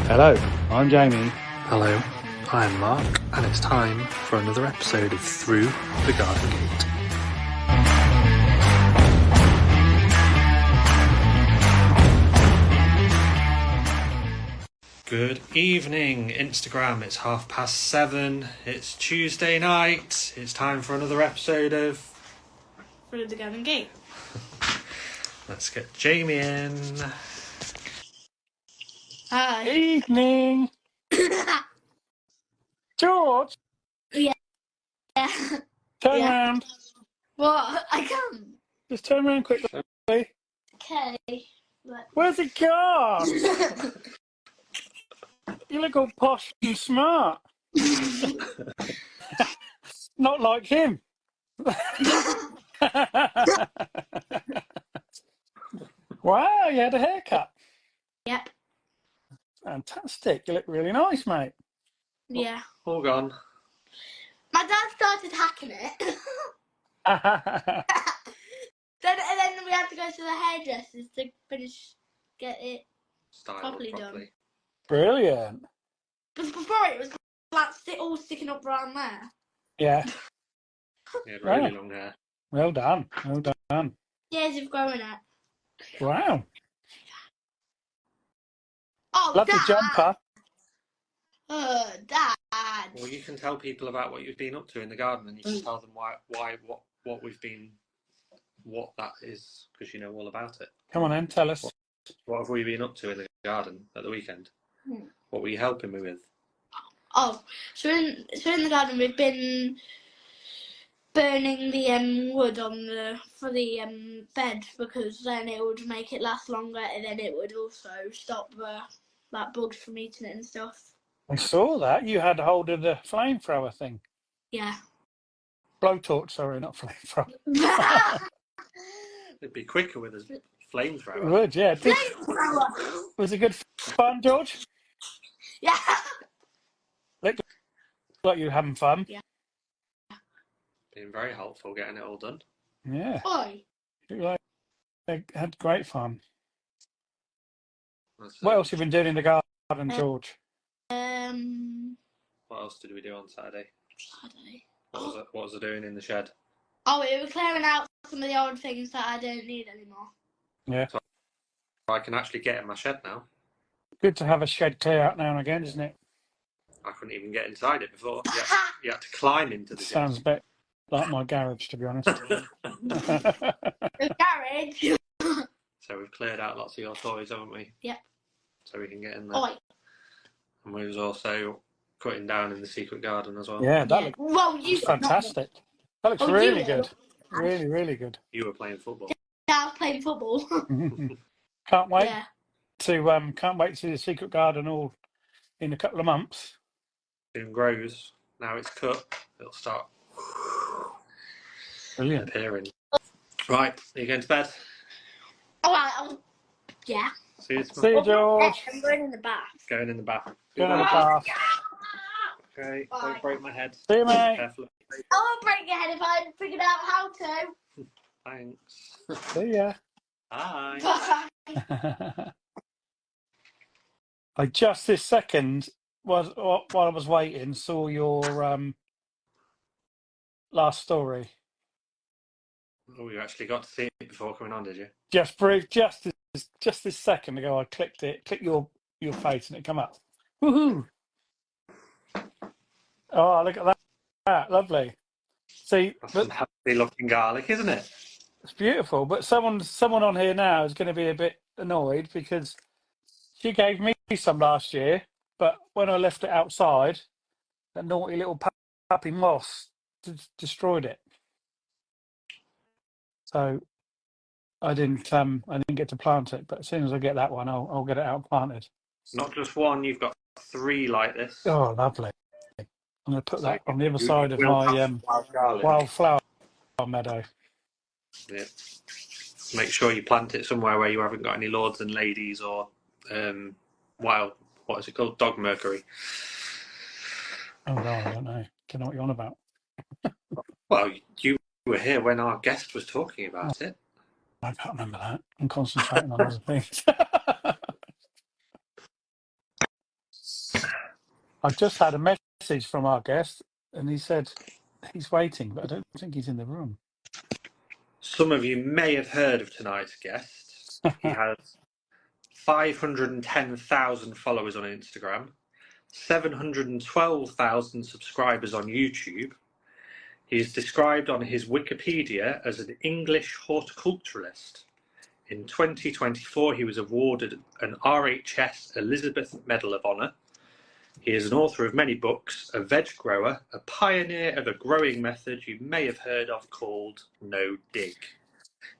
Hello, I'm Jamie. Hello, I'm Mark, and it's time for another episode of Through the Garden Gate. Good evening, Instagram. It's 7:30. It's Tuesday night. It's time for another episode of Through the Garden Gate. Let's get Jamie in. Hi. Evening. George, Yeah. turn Yeah. round. What? I can't. Just turn round quickly. Okay. Where's it gone? You look all posh and smart. Not like him. Wow, you had a haircut. Yep. Fantastic. You look really nice, mate. Yeah. All gone. My dad started hacking it. And then we had to go to the hairdressers to get it Styled properly properly. Brilliant. But before it was like all sticking up around there. Yeah. He had really long hair. Well done. Well done. Years of growing it. Wow. Oh, Lovely Dad. jumper. Oh, Dad. Well, you can tell people about what you've been up to in the garden, and you can tell them what we've been, what that is, because you know all about it. Come on then, tell us. What have we been up to in the garden at the weekend? What were you helping me with? Oh, so in the garden we've been burning the wood for the bed, because then it would make it last longer, and then it would also stop the bugs from eating it and stuff. I saw that. You had hold of the flamethrower thing. Yeah. Blowtorch, sorry, not flamethrower. It'd be quicker with a flamethrower. It would, yeah. Was it good fun, George? Yeah. Looked like you were having fun. Yeah. Been very helpful getting it all done. Yeah. Oi. Looked like they had great fun. That's What it. else have you been doing in the garden, George? What else did we do on Saturday? Saturday. What was I doing in the shed? Oh, we were clearing out some of the old things that I don't need anymore. Yeah. So I can actually get in my shed now. Good to have a shed clear out now and again, isn't it? I couldn't even get inside it before. You had to climb into the shed. Sounds a bit like my garage, to be honest. The garage. So we've cleared out lots of your toys, haven't we? Yep. So we can get in there. Oi. And we was also cutting down in the secret garden as well. Yeah, that looks fantastic. That looks really good. Really, really good. You were playing football. Yeah, I was playing football. Can't wait Yeah. to see the secret garden all in a couple of months. Soon grows. Now it's cut. It'll start Brilliant. appearing. Right, are you going to bed? All right. Yeah. See you See tomorrow. you, George. I'm going in the bath. Going in the bath. Go in the bath. Okay, Bye. don't break my head. See you, mate. Carefully. I won't break your head if I hadn't figured out how to. Thanks. See ya. Bye. Bye. I just this second while I was waiting saw your last story. Oh, you actually got to see it before coming on, did you? Just this second ago, I clicked your face and it come up. Woohoo! Oh, look at that! Lovely. See, That's some healthy looking garlic, isn't it? it's beautiful. But someone on here now is going to be a bit annoyed because she gave me some last year, but when I left it outside, that naughty little puppy moss destroyed it. So I didn't get to plant it. But as soon as I get that one, I'll get it out planted. Not just one, you've got 3 like this. Oh, lovely. I'm going to put that on the other side of will my have garlic. wildflower meadow. Yeah. Make sure you plant it somewhere where you haven't got any lords and ladies or what is it called? Dog mercury. Oh, no, I don't know. Don't know what you're on about. Well, you were here when our guest was talking about it. I can't remember that. I'm concentrating on other things. I just had a message from our guest, and he said he's waiting, but I don't think he's in the room. Some of you may have heard of tonight's guest. He has 510,000 followers on Instagram, 712,000 subscribers on YouTube. He is described on his Wikipedia as an English horticulturalist. In 2024, he was awarded an RHS Elizabeth Medal of Honour. He is an author of many books, a veg grower, a pioneer of a growing method you may have heard of called no dig.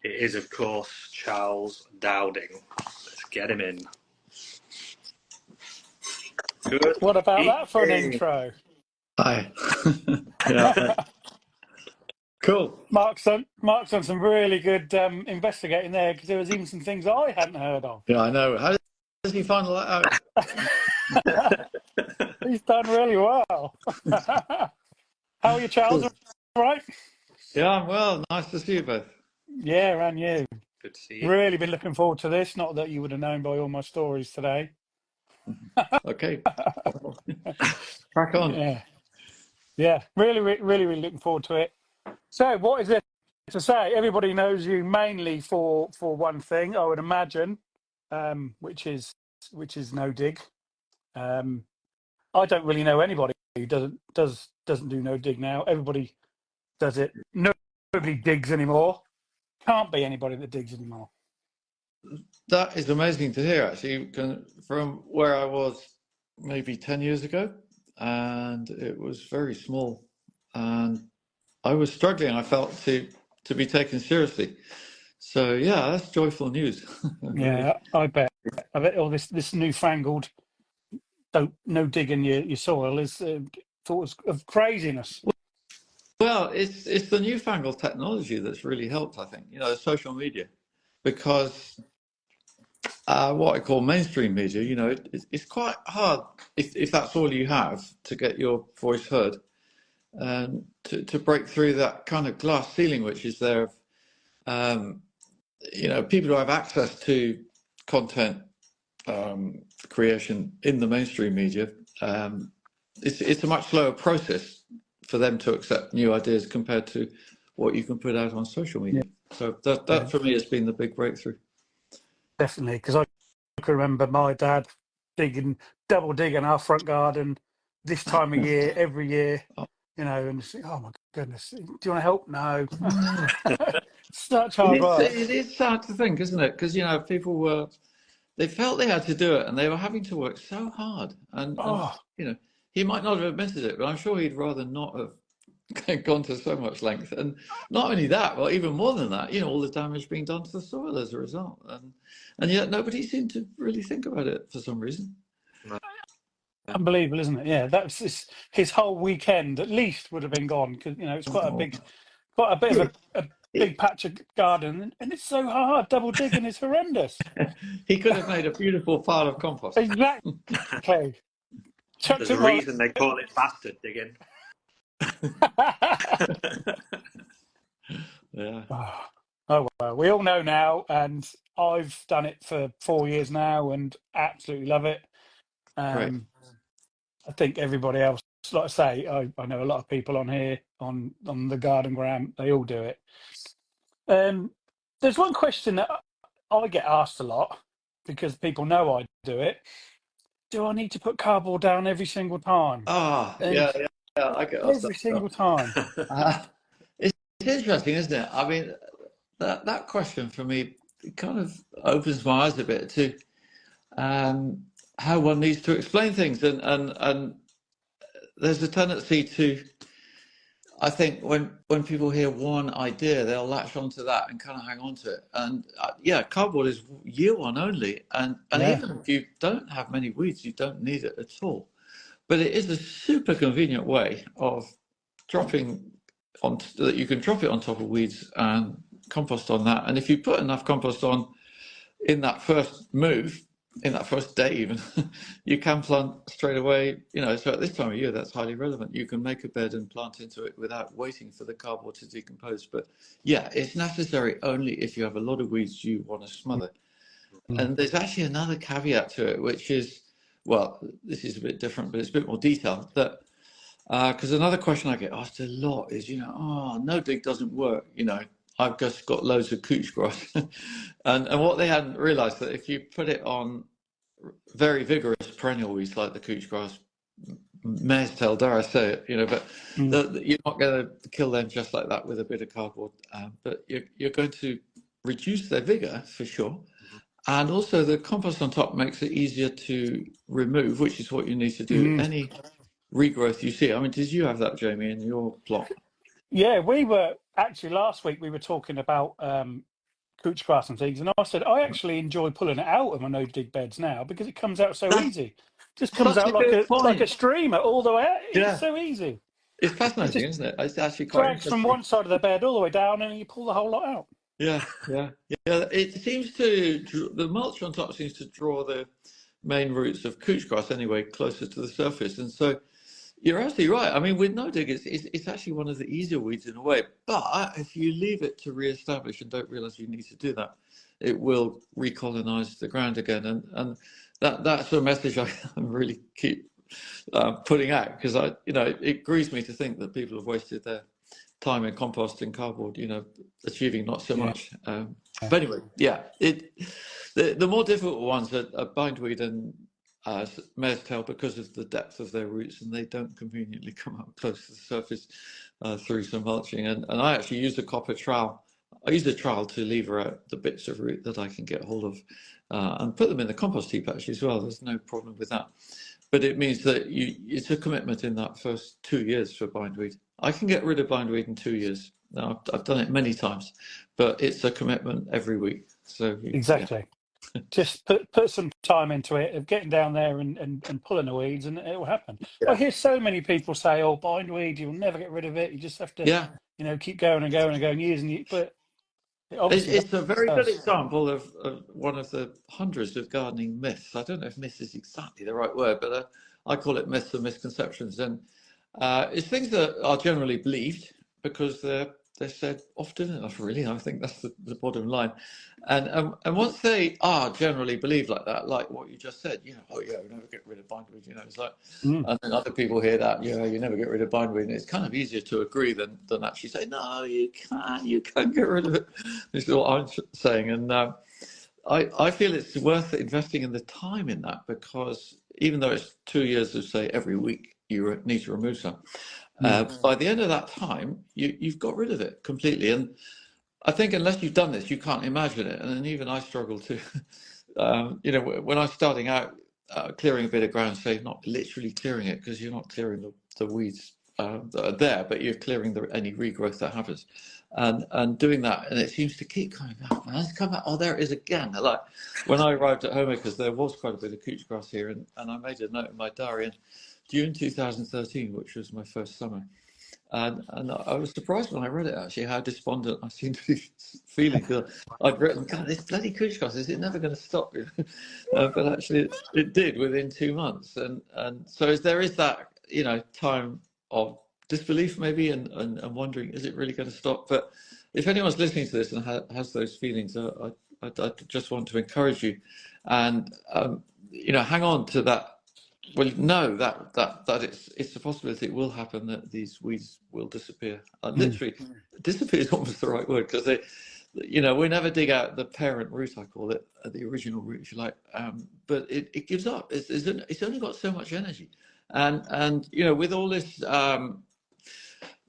It is, of course, Charles Dowding. Let's get him in. Good. What about that for an evening. intro? Hi. Yeah. Cool. Mark's done some really good investigating there, because there was even some things I hadn't heard of. Yeah, I know. How does he find all that out? He's done really well. How are you, Charles? All right? Yeah, I'm well. Nice to see you both. Yeah, and you. Good to see you. Really been looking forward to this. Not that you would have known by all my stories today. Okay. Crack on. Yeah. Really looking forward to it. So, what is it to say? Everybody knows you mainly for one thing, I would imagine, which is no dig. I don't really know anybody who doesn't do no dig now. Everybody does it. Nobody digs anymore. Can't be anybody that digs anymore. That is amazing to hear, actually, from where I was maybe 10 years ago, and it was very small, and I was struggling, I felt, to be taken seriously. So yeah, that's joyful news. Yeah, I bet all this newfangled no digging your soil is thoughts of craziness. Well, it's the newfangled technology that's really helped, I think, social media, because what I call mainstream media, it's quite hard if that's all you have to get your voice heard, and to break through that kind of glass ceiling which is there. People who have access to content creation in the mainstream media, it's a much slower process for them to accept new ideas compared to what you can put out on social media. Yeah. So that for me has been the big breakthrough. Definitely, because I can remember my dad double digging our front garden this time of year, every year, and think, oh my goodness, do you want to help? No. Such hard work. It is sad to think, isn't it? Because, people they felt they had to do it, and they were having to work so hard. And he might not have admitted it, but I'm sure he'd rather not have gone to so much length. And not only that, well, even more than that, all the damage being done to the soil as a result. And yet nobody seemed to really think about it for some reason. Unbelievable, isn't it? Yeah, that's his whole weekend at least would have been gone, because it's quite a bit of a big patch of garden, and it's so hard. Double digging is horrendous. He could have made a beautiful pile of compost. Exactly. There's a reason they call it bastard digging. Yeah. Oh well, we all know now, and I've done it for 4 years now, and absolutely love it. I think everybody else, like I say, I know a lot of people on here on the Garden Gram. They all do it. There's one question that I get asked a lot, because people know I do it. Do I need to put cardboard down every single time? Yeah, I get asked every single time. It's interesting, isn't it? I mean, that question for me kind of opens my eyes a bit to how one needs to explain things, and there's a tendency to, I think, when people hear one idea, they'll latch onto that and kind of hang on to it. And cardboard is year one only, and even if you don't have many weeds, you don't need it at all. But it is a super convenient way of dropping that you can drop it on top of weeds and compost on that. And if you put enough compost on in that first move, in that first day even, you can plant straight away. So at this time of year, that's highly relevant. You can make a bed and plant into it without waiting for the cardboard to decompose. But yeah, it's necessary only if you have a lot of weeds you want to smother. And there's actually another caveat to it, which is well, this is a bit different, but it's a bit more detailed. That because another question I get asked a lot is, oh, no dig doesn't work. I've just got loads of couch grass, and what they hadn't realised that if you put it on very vigorous perennial weeds like the couch grass, mare's tail, dare I say it, but you're not going to kill them just like that with a bit of cardboard, but you're going to reduce their vigour for sure. And also the compost on top makes it easier to remove, which is what you need to do. Any regrowth you see. I mean, did you have that, Jamie, in your plot? Yeah, we were actually last week we were talking about couch grass and things, and I said I actually enjoy pulling it out of my no dig beds now because it comes out so That's easy. Just comes such out a good like a point. streamer all the way out. It's Yeah, so easy. it's It fascinating, just isn't it? It's actually quite drags from interesting. one side of the bed all the way down, and you pull the whole lot out. Yeah. It seems the mulch on top seems to draw the main roots of couch grass anyway closer to the surface, and so you're absolutely right. I mean, with no dig, it's actually one of the easier weeds in a way. But if you leave it to re-establish and don't realise you need to do that, it will recolonise the ground again, and that's a message I really keep putting out because it grieves me to think that people have wasted their time in composting cardboard, achieving not so much. But anyway, yeah, the more difficult ones are bindweed and mare's tail because of the depth of their roots, and they don't conveniently come up close to the surface through some mulching. And I actually use a copper trowel. I use a trowel to lever out the bits of root that I can get hold of and put them in the compost heap actually as well. There's no problem with that. But it means that it's a commitment in that first 2 years for bindweed. I can get rid of bindweed in 2 years. Now, I've done it many times, but it's a commitment every week. So Exactly. Yeah. Just put some time into it of getting down there and pulling the weeds, and it will happen. Yeah. I hear so many people say, "Oh, bindweed, you'll never get rid of it. You just have to, Yeah. keep going and going and going years and years." But it obviously It's a very good does. example of one of the hundreds of gardening myths. I don't know if myth is exactly the right word, but I call it myths and misconceptions. And it's things that are generally believed because they're said often enough, really. I think that's the bottom line. And once they are generally believed like that, like what you just said, oh yeah, we never get rid of bindweed, it's like, and then other people hear that, you never get rid of bindweed, and it's kind of easier to agree than actually say, no, you can't get rid of it. This is what I'm saying. And I feel it's worth investing in the time in that, because even though it's 2 years of, say, every week you need to remove some, by the end of that time, you've got rid of it completely. And I think unless you've done this, you can't imagine it. And even I struggle to, when I'm starting out clearing a bit of ground, say not literally clearing it, because you're not clearing the weeds that are there, but you're clearing any regrowth that happens, and doing that, and it seems to keep coming back. And it's come back. Oh, there it is again. Like when I arrived at Homemakers, there was quite a bit of couch grass here, and I made a note in my diary in June 2013, which was my first summer. And I was surprised when I read it, actually, how despondent I seemed to be feeling. Because I'd written, God, this bloody couch grass, is it never going to stop? But actually, it did within 2 months. And so there is that, time of disbelief maybe, and wondering, is it really going to stop? But if anyone's listening to this and has those feelings, I just want to encourage you and, hang on to that. Well, know that it's a possibility it will happen, that these weeds will disappear. Literally, disappear is almost the right word, because we never dig out the parent root, I call it, the original root, if you like. But it gives up. It's only got so much energy, and with all this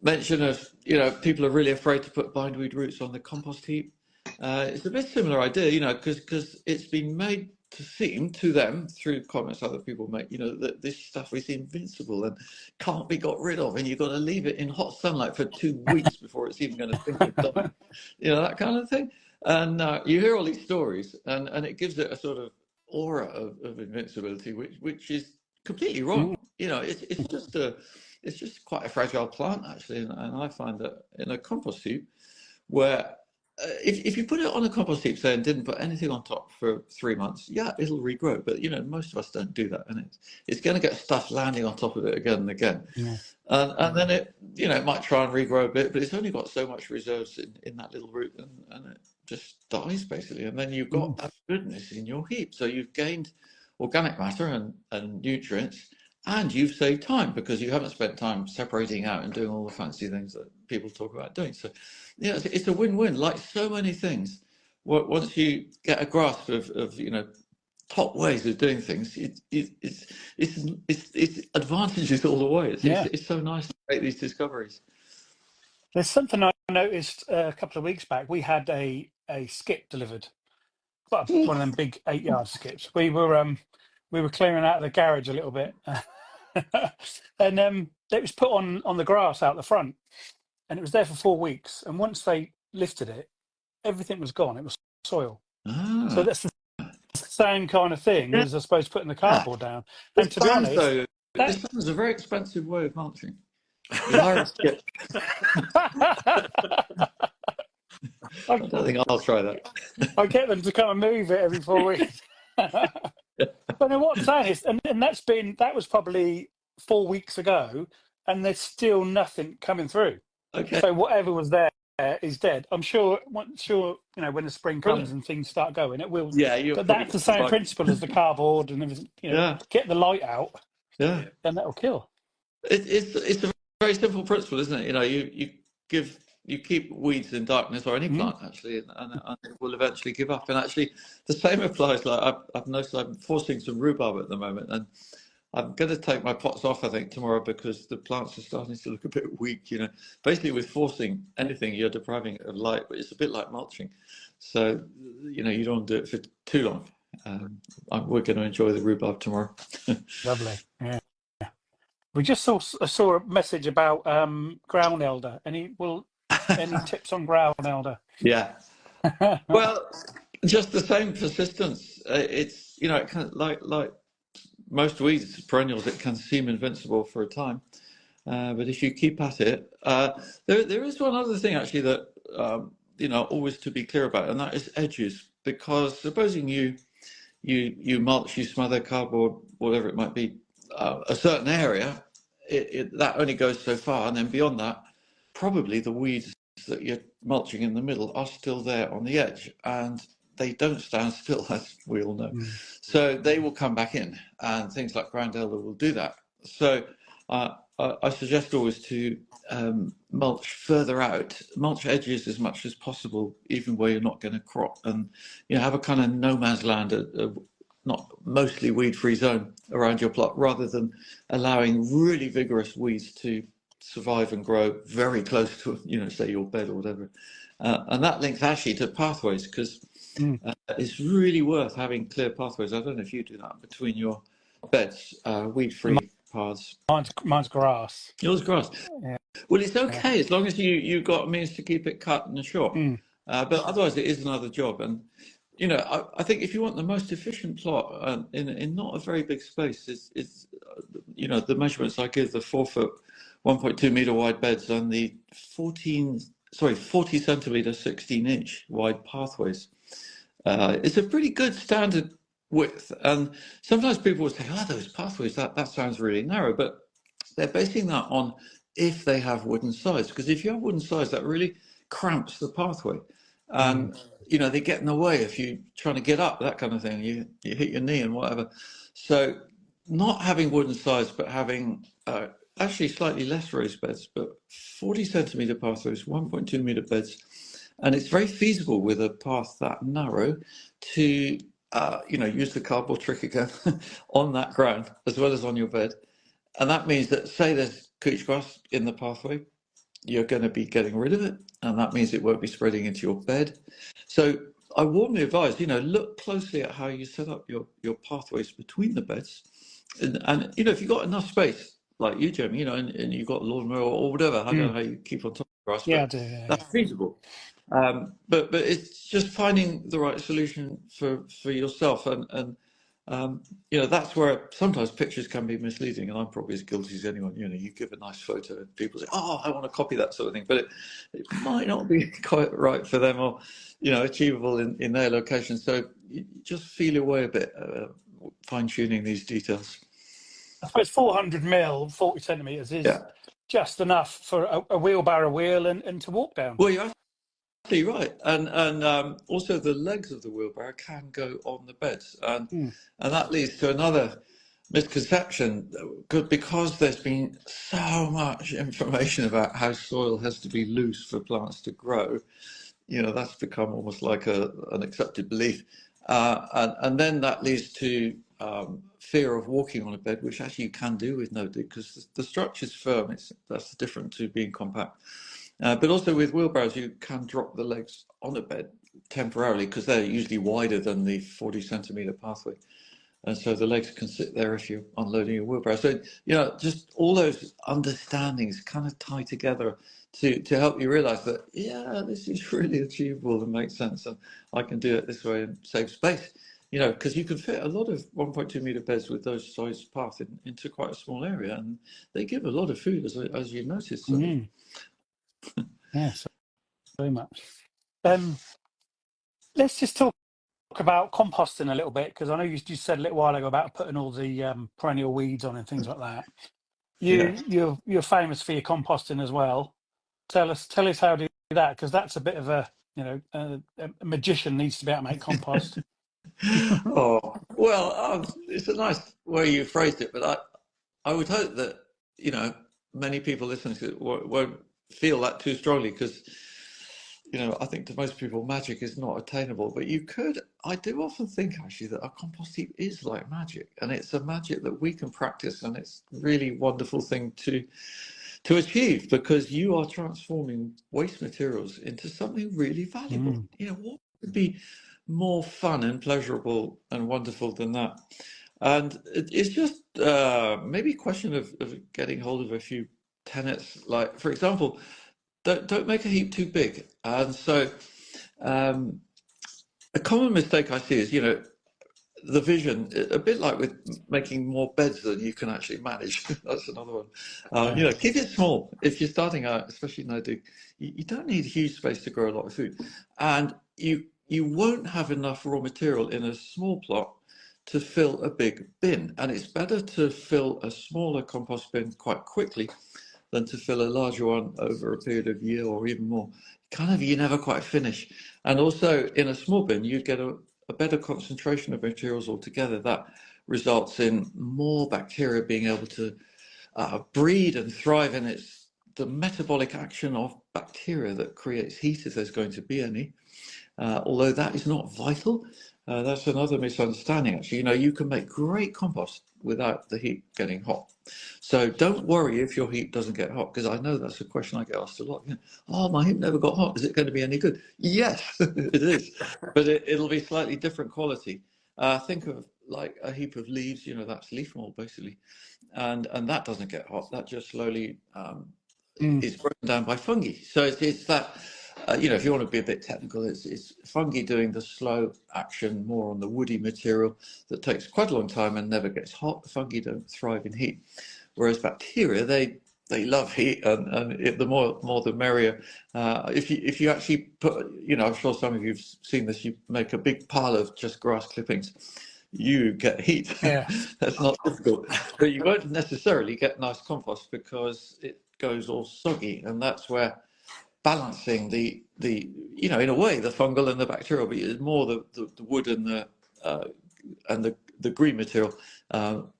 mention of people are really afraid to put bindweed roots on the compost heap. It's a bit similar idea, because it's been made to seem to them through comments other people make, that this stuff is invincible and can't be got rid of, and you've got to leave it in hot sunlight for 2 weeks before it's even going to think of dying, that kind of thing. And you hear all these stories, and it gives it a sort of aura of invincibility, which is completely wrong. It's just quite a fragile plant, actually, and I find that in a compost heap, where if you put it on a compost heap, say, and didn't put anything on top for 3 months, yeah, it'll regrow. But most of us don't do that, and it's going to get stuff landing on top of it again and again. Yeah. And then it might try and regrow a bit, but it's only got so much reserves in that little root, and it just dies basically. And then you've got that goodness in your heap, so you've gained organic matter and nutrients, and you've saved time because you haven't spent time separating out and doing all the fancy things that people talk about doing. So, yeah, it's a win-win. Like so many things, once you get a grasp of top ways of doing things, it's advantages all the way. It's so nice to make these discoveries. There's something I noticed a couple of weeks back. We had a skip delivered, one of them big 8-yard skips. We were clearing out of the garage a little bit, and it was put on the grass out the front, and it was there for 4 weeks. And once they lifted it, everything was gone. It was soil. So that's the same kind of thing as, I suppose, putting the cardboard down. And to be honest, this sounds a very expensive way of mulching. I don't think I'll try that. I get them to come and move it every 4 weeks. But no, what I'm saying is, and that was probably 4 weeks ago, and there's still nothing coming through. Okay. So whatever was there is dead. I'm sure when the spring comes and things start going, it will. Yeah, but that's the same principle as the cardboard and everything. Get the light out. Yeah, and that'll kill. It's a very simple principle, isn't it? You keep weeds in darkness, or any plant actually, and it will eventually give up. And actually, the same applies. Like I've noticed, I'm forcing some rhubarb at the moment, and I'm going to take my pots off, I think, tomorrow because the plants are starting to look a bit weak. Basically, with forcing anything, you're depriving it of light, but it's a bit like mulching. So, you don't want to do it for too long. We're going to enjoy the rhubarb tomorrow. Lovely. Yeah. We just saw a message about ground elder. Any tips on ground elder? Yeah. Well, just the same persistence. It's it kind of like most weeds, perennials, it can seem invincible for a time, but if you keep at it, there is one other thing actually that always to be clear about, and that is edges. Because supposing you mulch, you smother cardboard, whatever it might be, a certain area, that only goes so far, and then beyond that, probably the weeds that you're mulching in the middle are still there on the edge, and they don't stand still, as we all know. So they will come back in, and things like ground elder will do that. So I suggest always to mulch further out, mulch edges as much as possible, even where you're not going to crop, and have a kind of no man's land, not mostly weed-free zone around your plot, rather than allowing really vigorous weeds to survive and grow very close to, say your bed or whatever. And that links actually to pathways, because it's really worth having clear pathways. I don't know if you do that between your beds, weed-free paths. Mine's grass. Yours grass. Yeah. Well, it's okay as long as you've got means to keep it cut and short. But otherwise, it is another job. And I think if you want the most efficient plot in not a very big space, is the measurements I give, the 4 foot, 1.2 meter wide beds and the 40 centimeter, 16-inch wide pathways. It's a pretty good standard width. And sometimes people will say, those pathways, that sounds really narrow, but they're basing that on if they have wooden sides, because if you have wooden sides, that really cramps the pathway. And they get in the way if you're trying to get up, that kind of thing. You hit your knee and whatever. So not having wooden sides, but having actually slightly less raised beds, but 40 centimeter pathways, 1.2 meter beds. And it's very feasible with a path that narrow to, use the cardboard trick again on that ground as well as on your bed. And that means that, say there's couch grass in the pathway, you're going to be getting rid of it, and that means it won't be spreading into your bed. So I warmly advise, look closely at how you set up your pathways between the beds. And if you've got enough space, like you, Jim, and you've got lawnmower or whatever, I don't know how you keep on top of grass, but I do, yeah. That's feasible. But it's just finding the right solution for yourself, and that's where sometimes pictures can be misleading, and I'm probably as guilty as anyone. You give a nice photo and people say, I want to copy that sort of thing, but it might not be quite right for them, or achievable in their location. So you just feel your way a bit, fine-tuning these details. I suppose 400 mil, 40 centimetres is just enough for a wheelbarrow wheel and to walk down. Well, you're absolutely right. And also the legs of the wheelbarrow can go on the beds, and that leads to another misconception, because there's been so much information about how soil has to be loose for plants to grow. That's become almost like an accepted belief, and then that leads to fear of walking on a bed, which actually you can do with no dig, because the structure's firm. That's different to being compact. But also with wheelbarrows, you can drop the legs on a bed temporarily, because they're usually wider than the 40 centimetre pathway. And so the legs can sit there if you're unloading your wheelbarrow. So, just all those understandings kind of tie together to help you realize that, yeah, this is really achievable and makes sense. And I can do it this way and save space, because you can fit a lot of 1.2 metre beds with those size paths into quite a small area. And they give a lot of food, as you noticed. So. Yes, very much. Let's just talk about composting a little bit, because I know you said a little while ago about putting all the perennial weeds on and things like that. You're famous for your composting as well. Tell us how to do that, because that's a bit of a magician needs to be able to make compost. Oh, well, it's a nice way you phrased it, but I would hope that many people listening to it won't feel that too strongly, because I think to most people magic is not attainable, but I do often think actually that a compost heap is like magic, and it's a magic that we can practice, and it's a really wonderful thing to achieve, because you are transforming waste materials into something really valuable. What could be more fun and pleasurable and wonderful than that? And it's just maybe a question of getting hold of a few tenets, like, for example, don't make a heap too big. And so a common mistake I see is, the vision, a bit like with making more beds than you can actually manage. That's another one. Keep it small. If you're starting out, especially no dig, you don't need huge space to grow a lot of food. And you won't have enough raw material in a small plot to fill a big bin. And it's better to fill a smaller compost bin quite quickly than to fill a larger one over a period of a year or even more. You never quite finish. And also in a small bin, you get a better concentration of materials altogether. That results in more bacteria being able to breed and thrive, and it's the metabolic action of bacteria that creates heat, if there's going to be any. Although that is not vital. That's another misunderstanding, actually. You can make great compost without the heat getting hot. So don't worry if your heat doesn't get hot, because I know that's a question I get asked a lot. Oh, my heat never got hot. Is it going to be any good? Yes, it is. But it'll be slightly different quality. Think of like a heap of leaves, that's leaf mold, basically. And that doesn't get hot. That just slowly is broken down by fungi. So it's that... if you want to be a bit technical, it's fungi doing the slow action more on the woody material that takes quite a long time and never gets hot. The fungi don't thrive in heat, whereas bacteria, they love heat, and the more the merrier. If you actually put, I'm sure some of you've seen this, you make a big pile of just grass clippings, you get heat. Yeah. That's not difficult, but you won't necessarily get nice compost because it goes all soggy, and that's where balancing the in a way the fungal and the bacterial, but it's more the wood and the green material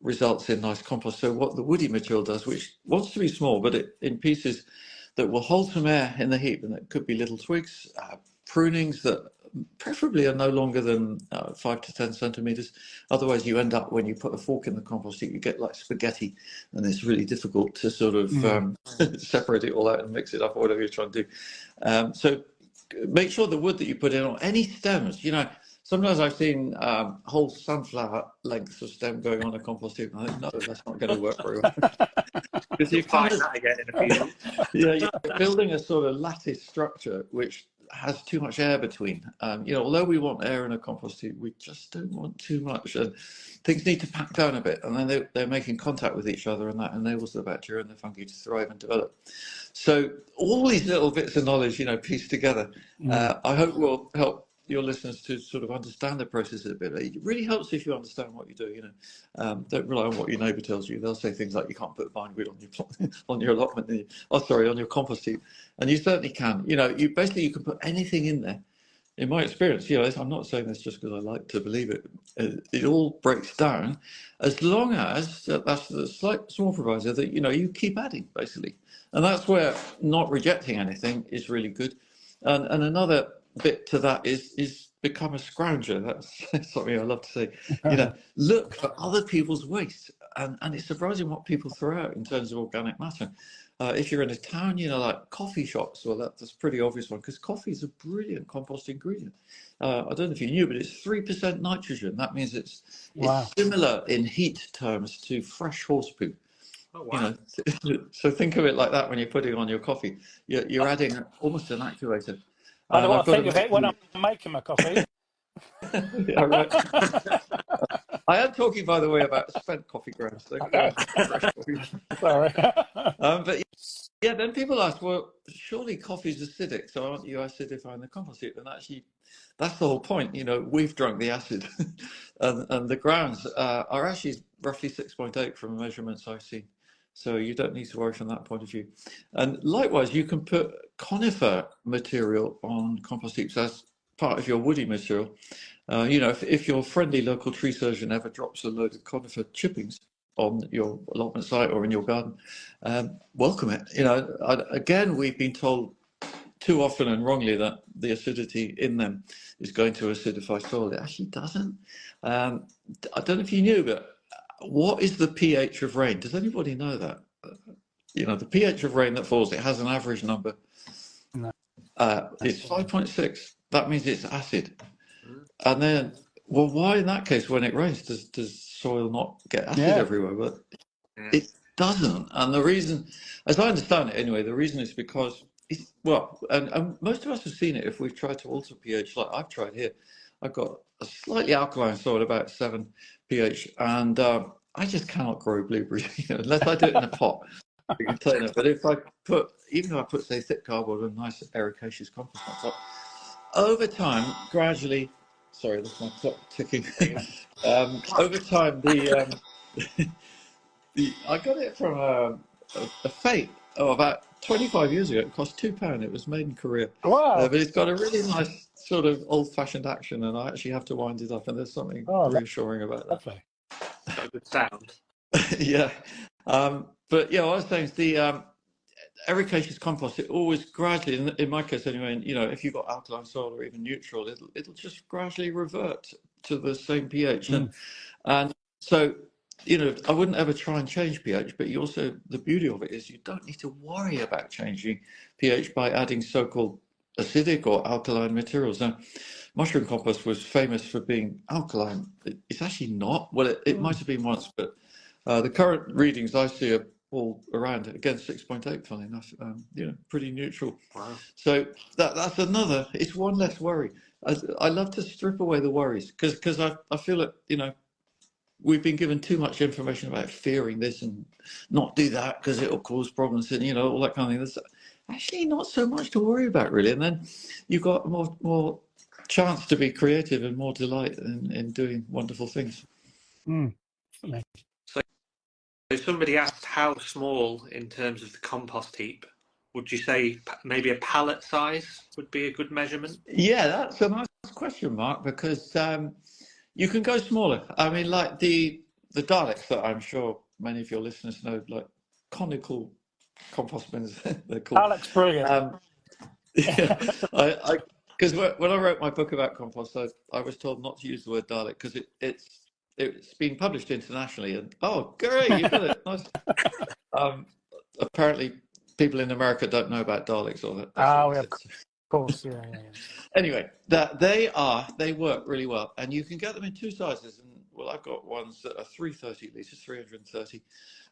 results in nice compost. So what the woody material does, which wants to be small, but in pieces that will hold some air in the heap, and that could be little twigs, prunings that preferably are no longer than 5 to 10 centimeters. Otherwise you end up, when you put a fork in the compost heap, you get like spaghetti, and it's really difficult to sort of separate it all out and mix it up, or whatever you're trying to do. So make sure the wood that you put in, or any stems, sometimes I've seen whole sunflower lengths of stem going on a compost heap, and I think, no, that's not going to work very well. Because you find that again in a few. You're building a sort of lattice structure which has too much air between. Although we want air in a compost heap, we just don't want too much, and things need to pack down a bit, and then they're making contact with each other, and that enables the bacteria and the fungi to thrive and develop. So all these little bits of knowledge, pieced together, I hope will help your listeners to sort of understand the process a bit. It really helps if you understand what you do. Don't rely on what your neighbour tells you. They'll say things like you can't put bindweed on your on your allotment, on your compost heap, and you certainly can. You can put anything in there. In my experience, I'm not saying this just because I like to believe it. It all breaks down, as long as that's the slight small proviso that you keep adding, basically, and that's where not rejecting anything is really good. And another bit to that is become a scrounger. That's something I love to say. Look at other people's waste, and it's surprising what people throw out in terms of organic matter. If you're in a town, like coffee shops, well, that's a pretty obvious one, because coffee is a brilliant compost ingredient. I don't know if you knew, but it's 3% nitrogen. That means it's similar in heat terms to fresh horse poo. Oh, wow. So think of it like that when you're putting on your coffee. You're adding almost an activator. I don't want to think of it when I'm making my coffee. Yeah, right. I am talking, by the way, about spent coffee grounds. Sorry. But yeah, then people ask, well, surely coffee's acidic, so aren't you acidifying the compost heap? And actually, that's the whole point. We've drunk the acid, and the grounds are actually roughly 6.8 from measurements I've seen. So you don't need to worry from that point of view. And likewise, you can put conifer material on compost heaps as part of your woody material. If your friendly local tree surgeon ever drops a load of conifer chippings on your allotment site or in your garden, welcome it. Again, we've been told too often and wrongly that the acidity in them is going to acidify soil. It actually doesn't. I don't know if you knew, but what is the pH of rain? Does anybody know that? The pH of rain that falls, it has an average number. No. It's 5.6. That means it's acid. And then, well, why in that case, when it rains, does soil not get acid everywhere? But it doesn't. And the reason, as I understand it anyway, the reason is because, and most of us have seen it if we've tried to alter pH, like I've tried here. I've got a slightly alkaline soil, about 7 pH, and I just cannot grow blueberries, unless I do it in a pot. But if even if I put, say, thick cardboard and nice ericaceous compost on top, over time, gradually, sorry, that's my clock ticking. Over time, I got it from a fate about 25 years ago. It cost £2. It was made in Korea. Wow. But it's got a really nice sort of old-fashioned action, and I actually have to wind it up, and there's something reassuring about that. Lovely. Got a good sound. Yeah. But yeah, what I was saying is the ericaceous compost, it always gradually, in my case anyway, if you've got alkaline soil or even neutral, it'll just gradually revert to the same pH. And so, I wouldn't ever try and change pH, but the beauty of it is you don't need to worry about changing pH by adding so-called acidic or alkaline materials. Now, mushroom compost was famous for being alkaline. It's actually not. Well, it might have been once, but the current readings I see are all around, again, 6.8, funny enough, pretty neutral. Wow. So that's another, it's one less worry. I love to strip away the worries, because I feel that, we've been given too much information about fearing this and not do that because it'll cause problems and, all that kind of thing. There's actually not so much to worry about, really. And then you've got more chance to be creative and more delight in doing wonderful things. So somebody asked how small in terms of the compost heap. Would you say maybe a pallet size would be a good measurement? Yeah, that's a nice question, Mark, because you can go smaller. I mean, like the Daleks that I'm sure many of your listeners know, like conical compost bins, they're called. Alex, brilliant. Because when I wrote my book about compost, I was told not to use the word Dalek because it's been published internationally. And oh, great, you got it. Nice. Apparently, people in America don't know about Daleks or that. Of course, yeah. Anyway, they work really well, and you can get them in two sizes. And well, I've got ones that are 330 liters, 330,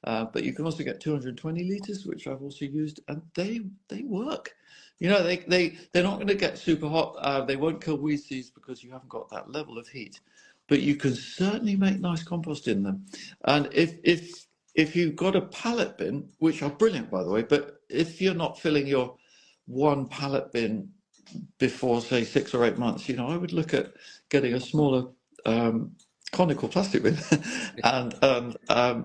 but you can also get 220 liters, which I've also used, and they work. They're not going to get super hot. They won't kill weed seeds because you haven't got that level of heat, but you can certainly make nice compost in them. And if you've got a pallet bin, which are brilliant by the way, but if you're not filling your one pallet bin before, say, 6 or 8 months, I would look at getting a smaller conical plastic bin, and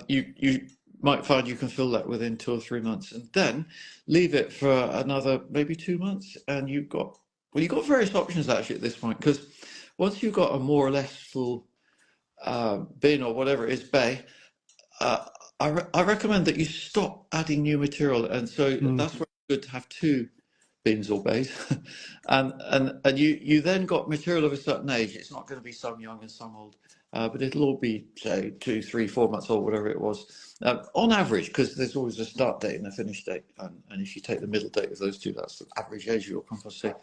you might find you can fill that within 2 or 3 months, and then leave it for another maybe 2 months, and you've got various options actually at this point, because once you've got a more or less full bin or whatever it is bay, I recommend that you stop adding new material, and so that's where it's good to have 2 bins or bays, and you then got material of a certain age. It's not going to be some young and some old, but it'll all be, say, 2, 3, 4 months old, whatever it was, on average, because there's always a start date and a finish date, and if you take the middle date of those 2, that's the average age of your compost seed.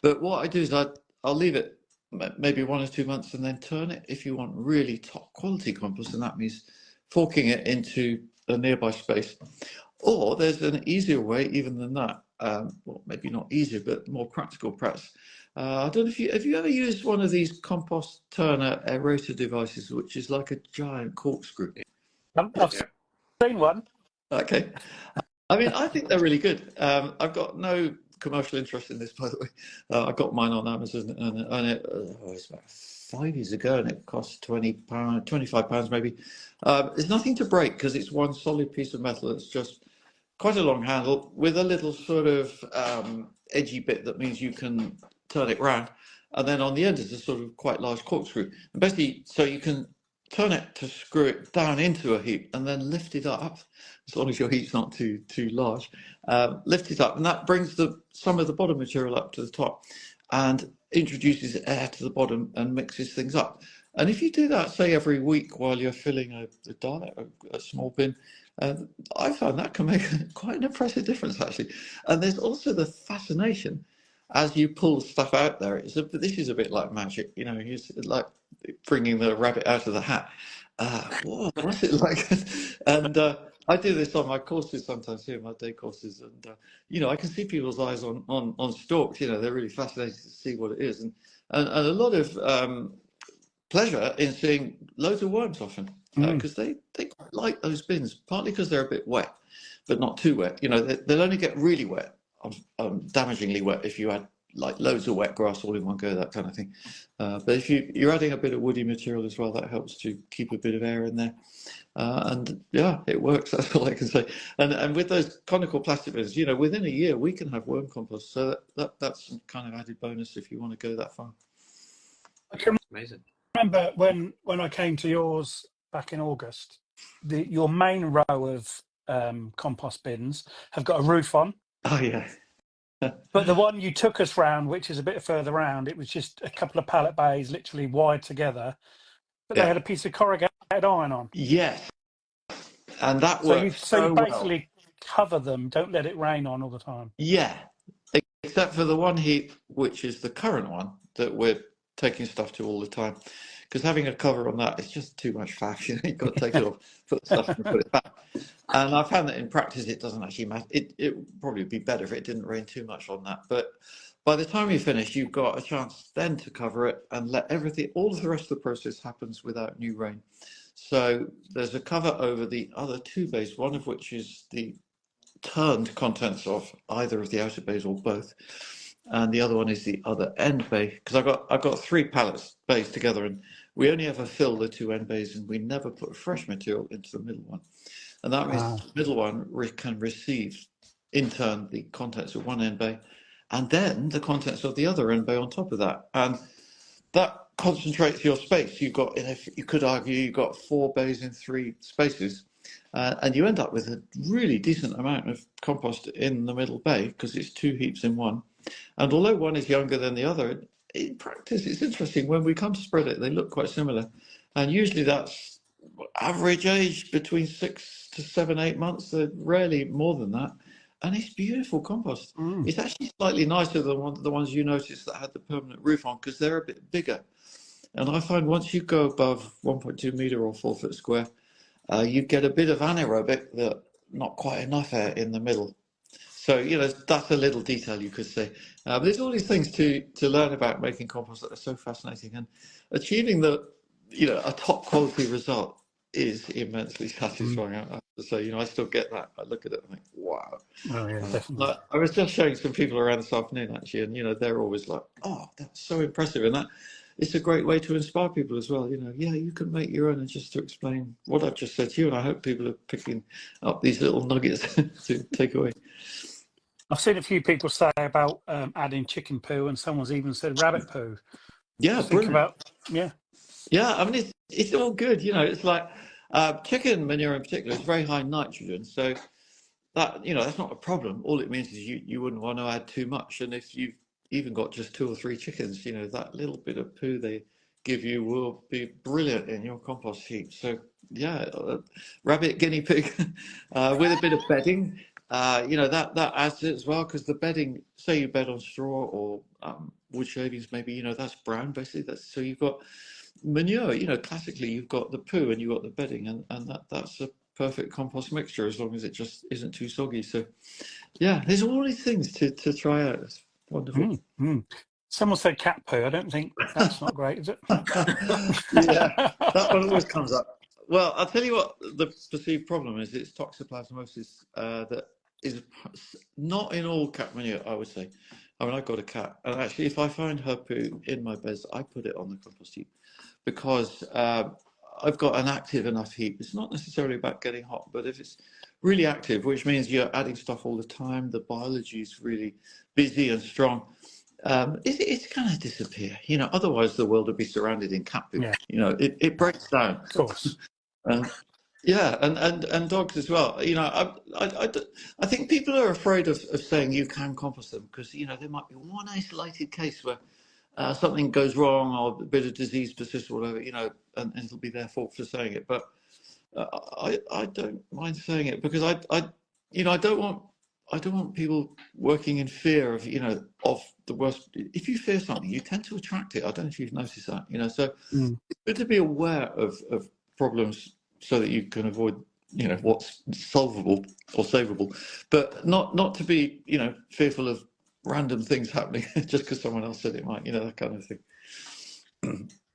But what I do is I'll leave it maybe 1 or 2 months and then turn it if you want really top quality compost, and that means forking it into a nearby space. Or there's an easier way even than that. Well, maybe not easier, but more practical, perhaps. I don't know if have you ever used one of these compost turner aerator devices, which is like a giant corkscrew? I've seen one. Okay. I mean, I think they're really good. I've got no commercial interest in this, by the way. I got mine on Amazon, and it was about 5 years ago, and it cost £20, £25 maybe. There's nothing to break because it's one solid piece of metal. It's just quite a long handle with a little sort of edgy bit that means you can turn it round, and then on the end is a sort of quite large corkscrew. And basically, so you can turn it to screw it down into a heap and then lift it up, as long as your heap's not too large. Lift it up, and that brings some of the bottom material up to the top and introduces air to the bottom and mixes things up. And if you do that, say, every week while you're filling a small bin, I found that can make quite an impressive difference, actually. And there's also the fascination as you pull stuff out there. This is a bit like magic, it's like bringing the rabbit out of the hat. What's it like? And I do this on my courses sometimes here, my day courses, and I can see people's eyes on stalks. They're really fascinated to see what it is, and a lot of pleasure in seeing loads of worms often, because they quite like those bins, partly because they're a bit wet, but not too wet. They'll only get really wet, damagingly wet, if you add like loads of wet grass all in one go, that kind of thing. But if you're adding a bit of woody material as well, that helps to keep a bit of air in there. And yeah, it works. That's all I can say. And with those conical plastic bins, within a year we can have worm compost. So that's some kind of added bonus if you want to go that far. I can Amazing. remember when I came to yours back in August, your main row of compost bins have got a roof on. Oh yeah. But the one you took us round, which is a bit further round, it was just a couple of pallet bays literally wired together, but they had a piece of corrugated iron on. Yes. And that So works you basically cover them, don't let it rain on all the time. Yeah, except for the one heap, which is the current one that we're taking stuff to all the time. Because having a cover on that is just too much faff. You've got to take it off, put the stuff and put it back. And I found that in practice it doesn't actually matter. It would probably be better if it didn't rain too much on that. But by the time you finish, you've got a chance then to cover it and let all of the rest of the process happens without new rain. So there's a cover over the other 2 bays, one of which is the turned contents of either of the outer bays or both, and the other one is the other end bay, because I've got 3 pallets bays together, and we only ever fill the 2 end bays, and we never put fresh material into the middle one, and that means the middle one can receive in turn the contents of one end bay and then the contents of the other end bay on top of that, and that concentrates your space. You could argue you've got 4 bays in 3 spaces. And you end up with a really decent amount of compost in the middle bay because it's 2 heaps in one. And although one is younger than the other, in practice, it's interesting. When we come to spread it, they look quite similar. And usually that's average age between 6 to 7, 8 months. They're rarely more than that. And it's beautiful compost. It's actually slightly nicer than the ones you noticed that had the permanent roof on because they're a bit bigger. And I find once you go above 1.2 metre or 4 foot square, you get a bit of anaerobic, not quite enough air in the middle. So, that's a little detail you could say. But there's all these things to learn about making compost that are so fascinating. And achieving a top quality result is immensely satisfying. I have to say, I still get that. I look at it and think, wow. Oh yeah, definitely. I was just showing some people around this afternoon actually, and they're always like, "Oh, that's so impressive!" And that it's a great way to inspire people as well. Yeah, you can make your own, and just to explain what I've just said to you, and I hope people are picking up these little nuggets to take away. I've seen a few people say about adding chicken poo, and someone's even said rabbit poo. Yeah, Just think brilliant. about Yeah, I mean it's all good. It's like chicken manure in particular is very high nitrogen, so that that's not a problem. All it means is you wouldn't want to add too much, and if you've even got just 2 or 3 chickens, that little bit of poo they give you will be brilliant in your compost heap. So yeah, rabbit, guinea pig, with a bit of bedding, that adds it as well, because the bedding, say you bed on straw or wood shavings, maybe that's brown basically. So you've got manure. Classically you've got the poo and you've got the bedding, and that's a perfect compost mixture as long as it just isn't too soggy. So yeah, there's all these things to try out. It's wonderful. Someone said cat poo. I don't think that's not great, is it? Yeah, that one always comes up. Well, I'll tell you what the perceived problem is. It's toxoplasmosis that is not in all cat manure, I would say. I mean, I've got a cat, and actually if I find her poo in my beds, I put it on the compost heap, because I've got an active enough heap. It's not necessarily about getting hot, but if it's really active, which means you're adding stuff all the time, the biology is really busy and strong, it's going to disappear. Otherwise the world would be surrounded in cat poo. Yeah. It breaks down. Of course. Yeah, and dogs as well. I think people are afraid of saying you can compost them, because there might be one isolated case where something goes wrong, or a bit of disease persists or whatever, and it'll be their fault for saying it. But I don't mind saying it, because I don't want people working in fear of of the worst. If you fear something, you tend to attract it. I don't know if you've noticed that. So it's good to be aware of problems so that you can avoid what's solvable or savable, but not to be fearful of random things happening just because someone else said it might, that kind of thing.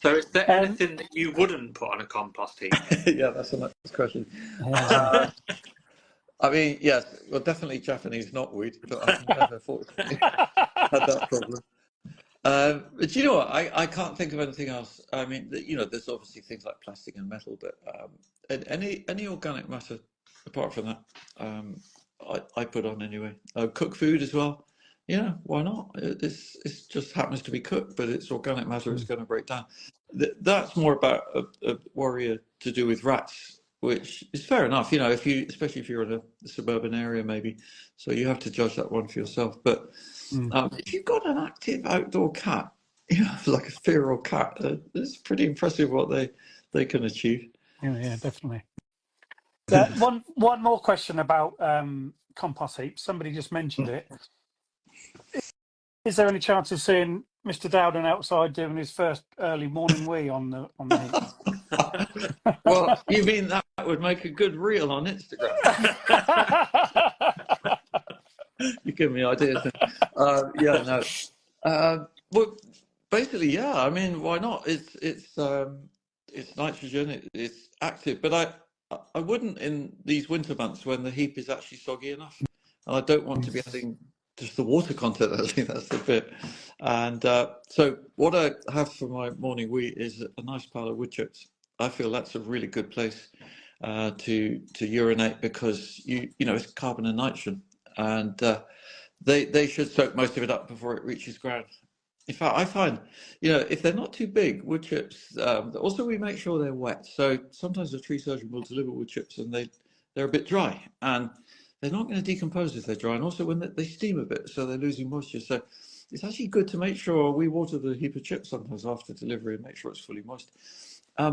So is there anything that you wouldn't put on a compost heap? Yeah, that's a nice question. I mean, yes, well, definitely Japanese knotweed, but I've never fortunately had that problem. But you know what? I can't think of anything else. I mean, there's obviously things like plastic and metal, but any organic matter apart from that, I put on anyway. Cooked food as well. Yeah, why not? It just happens to be cooked, but it's organic matter. It's going to break down. That's more about a worry to do with rats, which is fair enough. Especially if you're in a suburban area, maybe. So you have to judge that one for yourself. But if you've got an active outdoor cat, like a feral cat, it's pretty impressive what they can achieve. Yeah, definitely. One more question about compost heaps. Somebody just mentioned it. Is there any chance of seeing Mr. Dowding outside doing his first early morning wee on the heap? Well, you mean that would make a good reel on Instagram? You give me ideas. Yeah, no. Well, basically, yeah. I mean, why not? It's nitrogen. It's active, but I wouldn't in these winter months when the heap is actually soggy enough, and I don't want to be adding just the water content. I think that's the bit. And so what I have for my morning wee is a nice pile of wood chips. I feel that's a really good place to urinate, because it's carbon and nitrogen, and they should soak most of it up before it reaches ground. In fact, I find if they're not too big, wood chips. Also, we make sure they're wet. So sometimes the tree surgeon will deliver wood chips, and they're a bit dry, and they're not going to decompose if they're dry, and also when they steam a bit, so they're losing moisture. So it's actually good to make sure we water the heap of chips sometimes after delivery and make sure it's fully moist.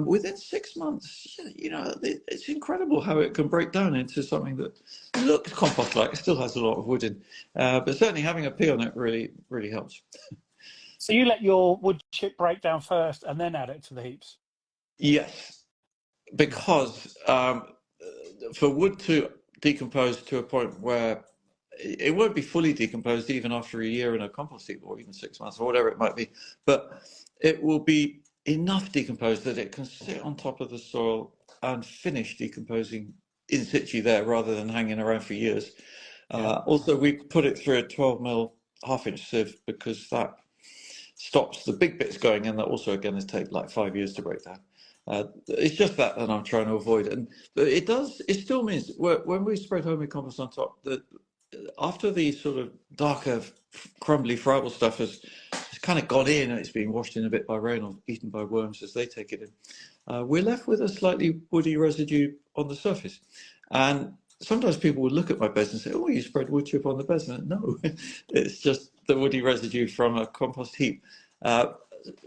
Within 6 months, it's incredible how it can break down into something that looks compost-like. It still has a lot of wood in, but certainly having a pea on it really, really helps. So you let your wood chip break down first and then add it to the heaps? Yes, because for wood to decompose to a point where it won't be fully decomposed even after a year in a compost heap, or even 6 months, or whatever it might be, but it will be enough decomposed that it can sit on top of the soil and finish decomposing in situ there rather than hanging around for years. Also, we put it through a 12mm half-inch sieve because that stops the big bits going, and that also again is take like 5 years to break down. It's just that I'm trying to avoid, and it still means when we spread homemade compost on top, that after the sort of darker, crumbly, friable stuff has kind of gone in and it's being washed in a bit by rain or eaten by worms as they take it in, we're left with a slightly woody residue on the surface. And sometimes people would look at my beds and say, "Oh, you spread wood chip on the beds." And no, it's just the woody residue from a compost heap.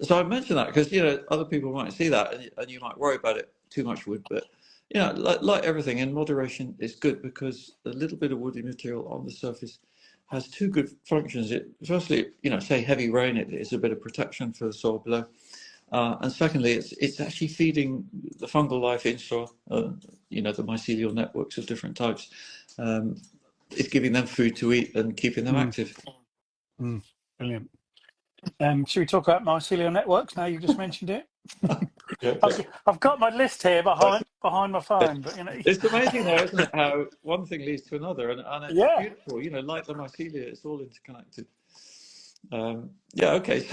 So I mention that because, other people might see that and you might worry about it, too much wood. But, like everything, in moderation is good, because a little bit of woody material on the surface has two good functions. Firstly, say heavy rain, it is a bit of protection for the soil below. And secondly, it's actually feeding the fungal life in soil, the mycelial networks of different types. It's giving them food to eat and keeping them active. Brilliant. Should we talk about mycelial networks now you've just mentioned it? I've got my list here behind my phone, but it's amazing though, isn't it, how one thing leads to another, and it's beautiful, like the mycelia, it's all interconnected. Okay.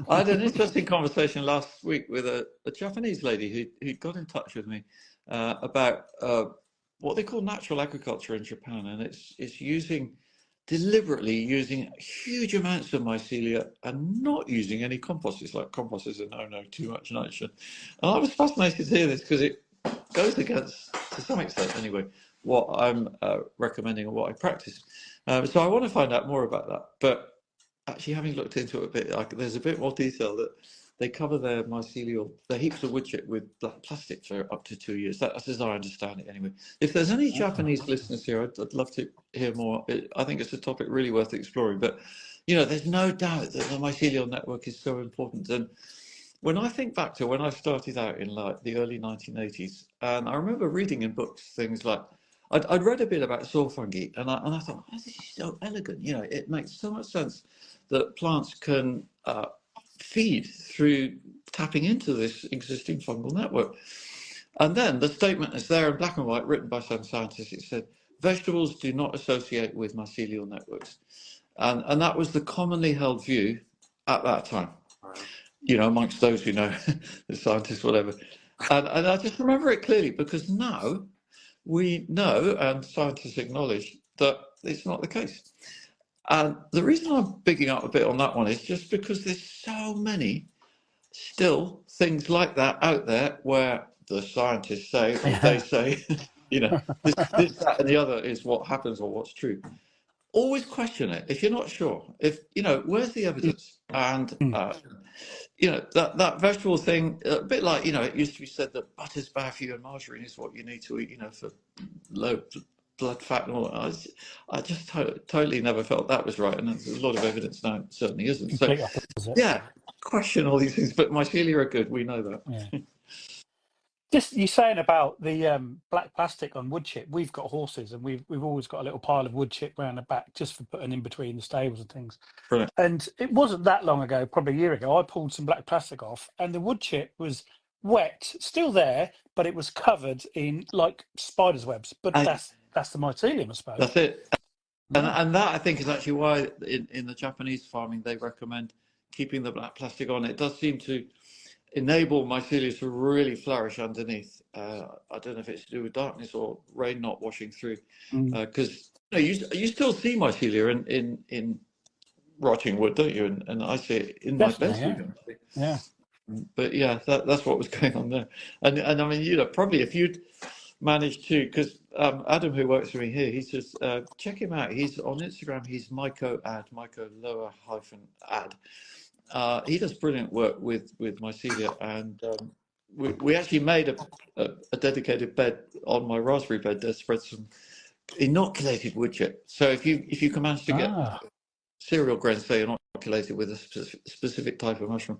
I had an interesting conversation last week with a Japanese lady who got in touch with me about what they call natural agriculture in Japan, and it's deliberately using huge amounts of mycelia and not using any compost. It's like compost is no, too much nitrogen. And I was fascinated to hear this because it goes against, to some extent anyway, what I'm recommending or what I practice. So I want to find out more about that. But actually, having looked into it a bit, there's a bit more detail that they cover their heaps of wood chip with black plastic for up to 2 years. That's as I understand it anyway. If there's any Japanese listeners here, I'd love to hear more. I think it's a topic really worth exploring. But, there's no doubt that the mycelial network is so important. And when I think back to when I started out in like the early 1980s, and I remember reading in books things like, I'd read a bit about soil fungi, and I thought, this is so elegant. It makes so much sense that plants can feed through tapping into this existing fungal network. And then the statement is there in black and white, written by some scientists. It said, vegetables do not associate with mycelial networks. And that was the commonly held view at that time, amongst those who know, the scientists, whatever. And I just remember it clearly, because now we know, and scientists acknowledge, that it's not the case. And the reason I'm bigging up a bit on that one is just because there's so many still things like that out there where the scientists say, or they say, this, that, and the other is what happens or what's true. Always question it if you're not sure. If where's the evidence? And that vegetable thing, a bit like it used to be said that butter's bad for you and margarine is what you need to eat, for low blood fat and all that. I just totally never felt that was right, and there's a lot of evidence now it certainly isn't. So question all these things, but mycelia are good. We know that. Yeah. Just you saying about the black plastic on wood chip. We've got horses, and we've always got a little pile of wood chip around the back just for putting in between the stables and things. Brilliant. And it wasn't that long ago, probably a year ago, I pulled some black plastic off, and the wood chip was wet, still there, but it was covered in like spider's webs. But that's the mycelium, I suppose. That's it. And that, I think, is actually why in the Japanese farming they recommend keeping the black plastic on. It does seem to enable mycelia to really flourish underneath. I don't know if it's to do with darkness or rain not washing through, because you still see mycelia in rotting wood, don't you? And I see it in my bed. Yeah. But that's what was going on there. And I mean, probably if you'd managed to, because Adam, who works for me here, he says, check him out. He's on Instagram. He's Myco lower hyphen ad. He does brilliant work with mycelia, and we actually made a dedicated bed on my raspberry bed that spread some inoculated wood chip. So if you can manage to get cereal grains, say, inoculated with a specific type of mushroom,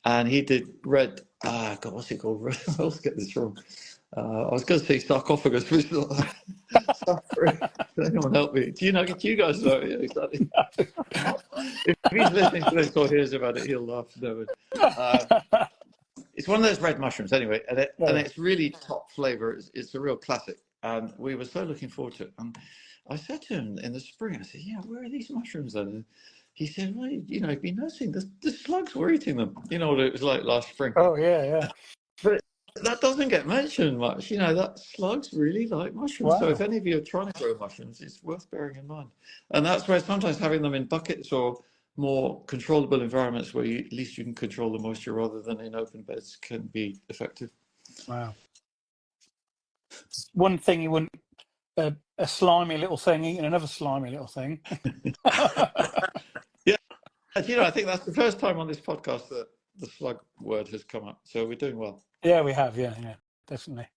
and he did red. God, what's it called? I always get this wrong. I was going to say sarcophagus, but it's not that. Can anyone help me? Do you guys know? Yeah, exactly. If he's listening to this or hears about it, he'll laugh. No, it's it's one of those red mushrooms anyway, and Yeah. it's really top flavour. It's a real classic, and we were so looking forward to it. And I said to him in the spring, I said, "Yeah, where are these mushrooms then?" And he said, "Well, you know, you've been noticing the slugs were eating them. You know what it was like last spring." Oh yeah. But that doesn't get mentioned much. You know, that slugs really like mushrooms. So if Wow. any of you are trying to grow mushrooms, it's worth bearing in mind. And that's where sometimes having them in buckets or more controllable environments where at least you can control the moisture rather than in open beds can be effective. Wow. One thing you wouldn't, a slimy little thing eating another slimy little thing. Yeah. And, you know, I think that's the first time on this podcast that the slug word has come up. So we're doing well. Yeah, we have. Yeah, definitely.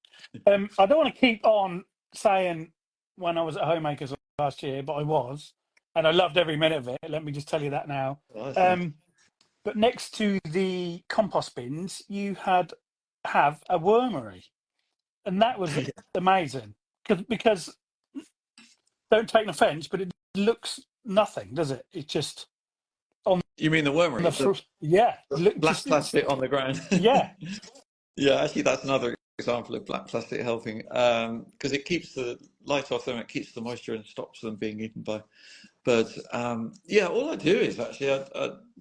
I don't want to keep on saying when I was at Homemakers last year, but I was, and I loved every minute of it. Let me just tell you that now. Well, that's nice. But next to the compost bins, you have a wormery, and that was amazing. Because don't take an offence, but it looks nothing, does it? It's just on You mean the wormery? yeah, Black plastic on the ground. Yeah. Yeah, actually, that's another example of black plastic helping because it keeps the light off them, it keeps the moisture and stops them being eaten by birds. Yeah, all I do is actually,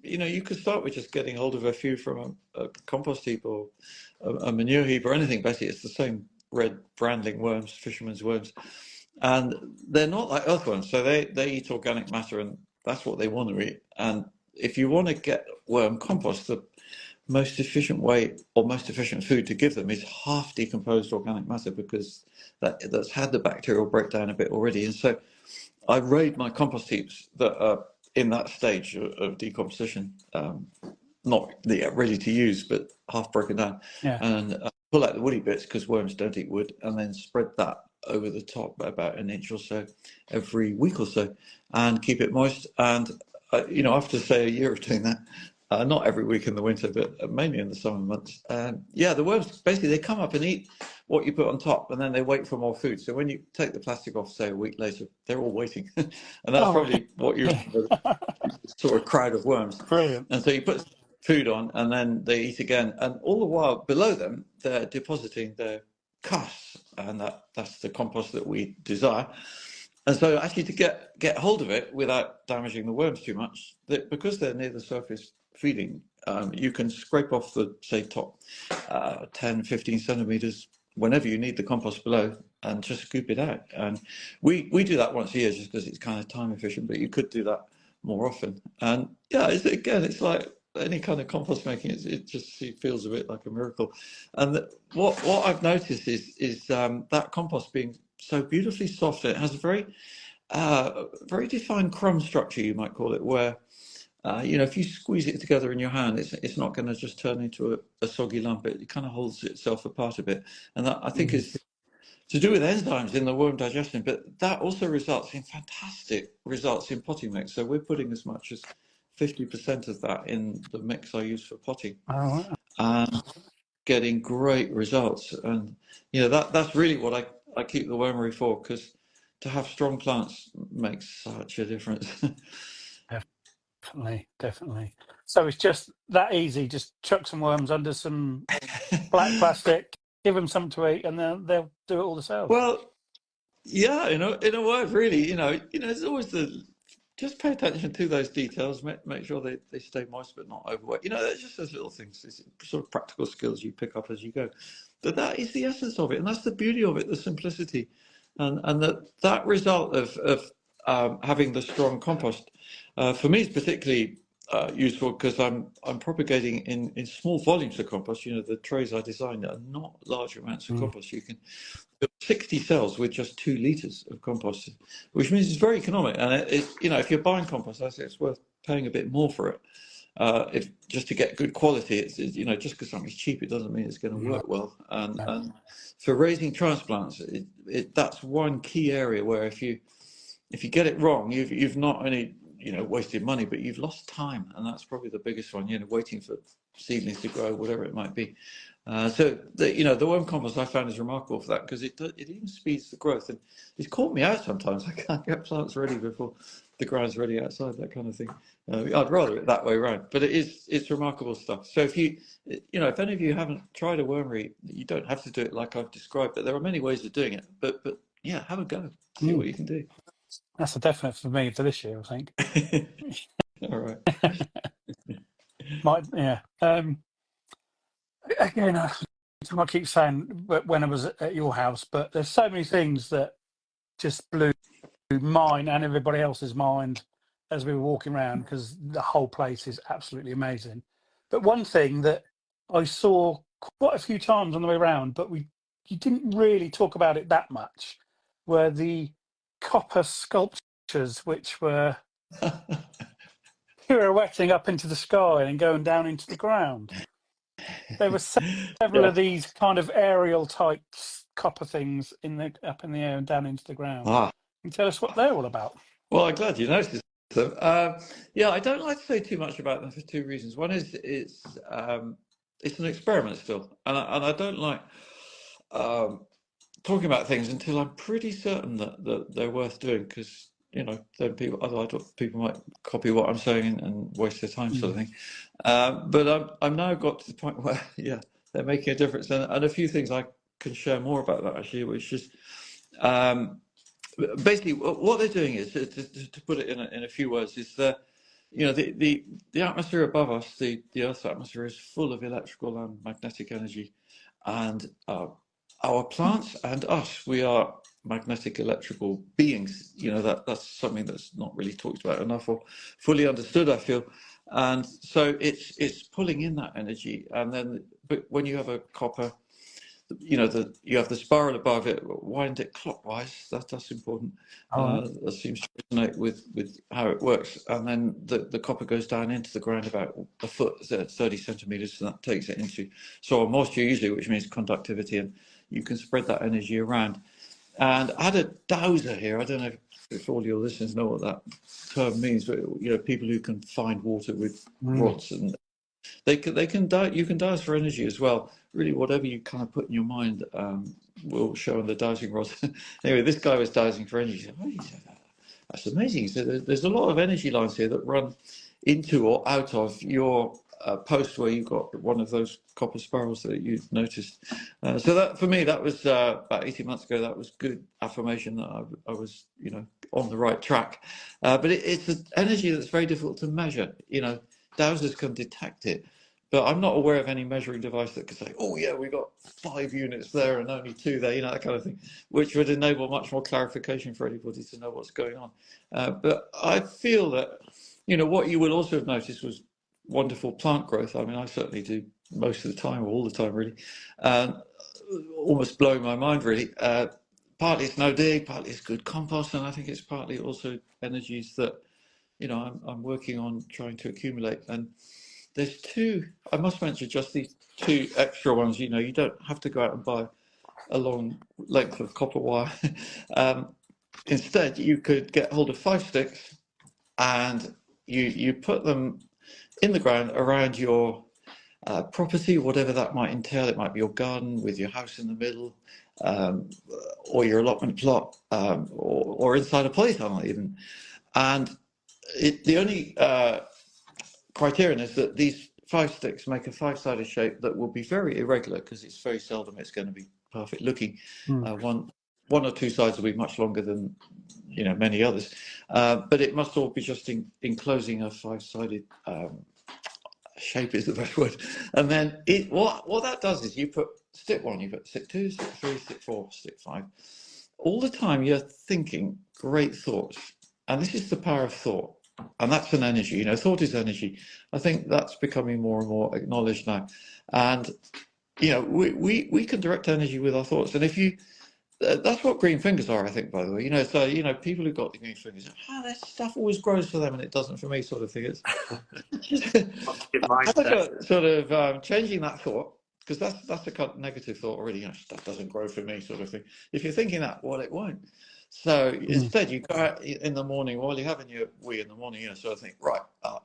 you know, you could start with just getting hold of a few from a compost heap or a manure heap or anything. Basically, it's the same red brandling worms, fisherman's worms, and they're not like earthworms, so they eat organic matter, and that's what they want to eat. And if you want to get worm compost, the most efficient way or most efficient food to give them is half decomposed organic matter because that's had the bacterial breakdown a bit already. And so I raid my compost heaps that are in that stage of decomposition, not yet ready to use, but half broken down, and pull out the woody bits because worms don't eat wood, and then spread that over the top about an inch or so every week or so and keep it moist. And you know, after say a year of doing that, not every week in the winter, but mainly in the summer months. Yeah, the worms, basically, they come up and eat what you put on top, and then they wait for more food. So when you take the plastic off, say, a week later, they're all waiting. And that's probably what you sort of crowd of worms. Brilliant. And so you put food on, and then they eat again. And all the while, below them, they're depositing their cast, and that's the compost that we desire. And so actually to get hold of it without damaging the worms too much, because they're near the surface feeding, you can scrape off the, say, top 10, 15 centimeters whenever you need the compost below and just scoop it out. And we do that once a year just because it's kind of time efficient, but you could do that more often. And yeah, it's like any kind of compost making, it feels a bit like a miracle. And what I've noticed is that compost being so beautifully soft, it has a very defined crumb structure, you might call it, where you know, if you squeeze it together in your hand, it's not going to just turn into a soggy lump. It kind of holds itself apart a bit, and that I think is to do with enzymes in the worm digestion. But that also results in fantastic results in potting mix. So we're putting as much as 50% of that in the mix I use for potting, and getting great results. And you know, that's really what I keep the wormery for, because to have strong plants makes such a difference. Definitely. So it's just that easy. Just chuck some worms under some black plastic, give them something to eat, and then they'll do it all themselves. Well, yeah, in a word, really, you know, it's always just pay attention to those details. Make sure they stay moist but not overweight. You know, there's just those little things, these sort of practical skills you pick up as you go. But that is the essence of it, and that's the beauty of it, the simplicity, and that result of having the strong compost for me is particularly useful because I'm propagating in small volumes of compost. You know, the trays I designed are not large amounts of compost. You can build 60 cells with just 2 liters of compost, which means it's very economic. And you know, if you're buying compost, I say it's worth paying a bit more for it. If just to get good quality, it's you know, just because something's cheap, it doesn't mean it's going to work well. And for raising transplants, that's one key area where if you get it wrong, you've not only, you know, wasted money, but you've lost time, and that's probably the biggest one. You know, waiting for seedlings to grow, whatever it might be. So you know, the worm compost I found is remarkable for that, because it even speeds the growth, and it's caught me out sometimes. I can't get plants ready before the ground's ready outside, that kind of thing. I'd rather it that way around, but it's remarkable stuff. So if if any of you haven't tried a wormery, you don't have to do it like I've described, but there are many ways of doing it. But yeah, have a go, see what you can do. That's a definite for me for this year, I think. All right. Yeah. Again, I keep saying when I was at your house, but there's so many things that just blew mine and everybody else's mind as we were walking around, because the whole place is absolutely amazing. But one thing that I saw quite a few times on the way around, but you didn't really talk about it that much, were the copper sculptures, which were pirouetting up into the sky and going down into the ground. There were several of these kind of aerial type copper things up in the air and down into the ground. Can you tell us what they're all about? Well, I'm glad you noticed them. I don't like to say too much about them for two reasons. One is it's an experiment still, and I don't like talking about things until I'm pretty certain that they're worth doing, because then people might copy what I'm saying and waste their time, sort of thing. But I'm now got to the point where they're making a difference, and a few things I can share more about that actually, which is basically what they're doing is to put it in a few words is the atmosphere above us, the Earth's atmosphere, is full of electrical and magnetic energy, and our plants and us, we are magnetic electrical beings. That's something that's not really talked about enough or fully understood, I feel. And so it's pulling in that energy, and then but when you have a copper, you have the spiral above it, wind it clockwise. That's important. That seems to resonate with how it works. And then the copper goes down into the ground about a foot, 30 centimeters, and that takes it into soil moisture usually, which means conductivity, and you can spread that energy around. And I had a dowser here. I don't know if all your listeners know what that term means, but people who can find water with rods, and you can dowse for energy as well. Really, whatever you kind of put in your mind will show on the dowsing rods. Anyway, this guy was dowsing for energy. He said, that's amazing. He said, there's a lot of energy lines here that run into or out of your post where you've got one of those copper spirals that you noticed. So that, for me, that was about 18 months ago. That was good affirmation that I was, on the right track. But it's an energy that's very difficult to measure. Dowsers can detect it, but I'm not aware of any measuring device that could say, oh yeah, we got 5 units there and only 2 there, that kind of thing, which would enable much more clarification for anybody to know what's going on. But I feel that, what you will also have noticed was wonderful plant growth. I mean, I certainly do most of the time, or all the time really, almost blowing my mind really. Partly it's no dig, partly it's good compost, and I think it's partly also energies that I'm working on trying to accumulate. And there's 2, I must mention just these 2 extra ones. You don't have to go out and buy a long length of copper wire. Instead, you could get hold of 5 sticks, and you put them in the ground around your property, whatever that might entail. It might be your garden with your house in the middle, or your allotment plot, or inside a playtunnel even. And the only criterion is that these 5 sticks make a 5-sided shape that will be very irregular, because it's very seldom it's going to be perfect looking. One or 2 sides will be much longer than many others, but it must all be just enclosing a 5-sided shape is the best word. And then what that does is you put stick 1, you put stick 2, stick 3, stick 4, stick 5. All the time you're thinking great thoughts, and this is the power of thought. And that's an energy, thought is energy. I think that's becoming more and more acknowledged now. And, we can direct energy with our thoughts. And if that's what green fingers are, I think, by the way. So, people who've got the green fingers, that stuff always grows for them and it doesn't for me, sort of thing. I think sort of changing that thought, because that's a kind of negative thought already. Stuff doesn't grow for me, sort of thing. If you're thinking that, well, it won't. So instead, you go out in the morning while you're having your wee in the morning, sort of think, right,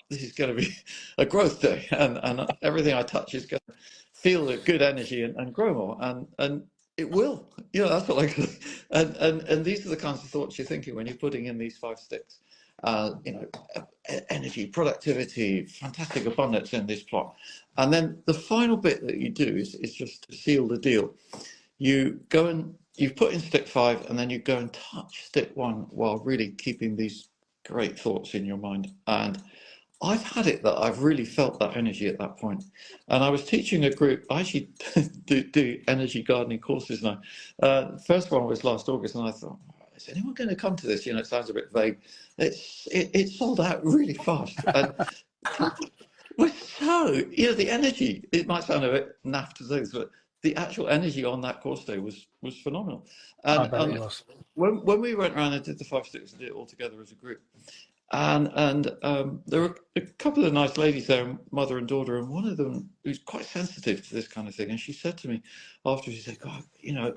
this is going to be a growth day, and everything I touch is going to feel a good energy and grow more, and it will. That's what I say. And these are the kinds of thoughts you're thinking when you're putting in these 5 sticks. energy, productivity, fantastic abundance in this plot. And then the final bit that you do is just to seal the deal. You go and you put in stick 5, and then you go and touch stick 1 while really keeping these great thoughts in your mind. And I've had it that I've really felt that energy at that point. And I was teaching a group. I actually do energy gardening courses now. First one was last August, and I thought, is anyone going to come to this? It sounds a bit vague. It sold out really fast. And was so, the energy, it might sound a bit naff to those, but the actual energy on that course day was phenomenal. And I bet it was. when we went around and did the 5 sticks and did it all together as a group, and there were a couple of nice ladies there, mother and daughter, and one of them who's quite sensitive to this kind of thing, and she said to me after, she said, God,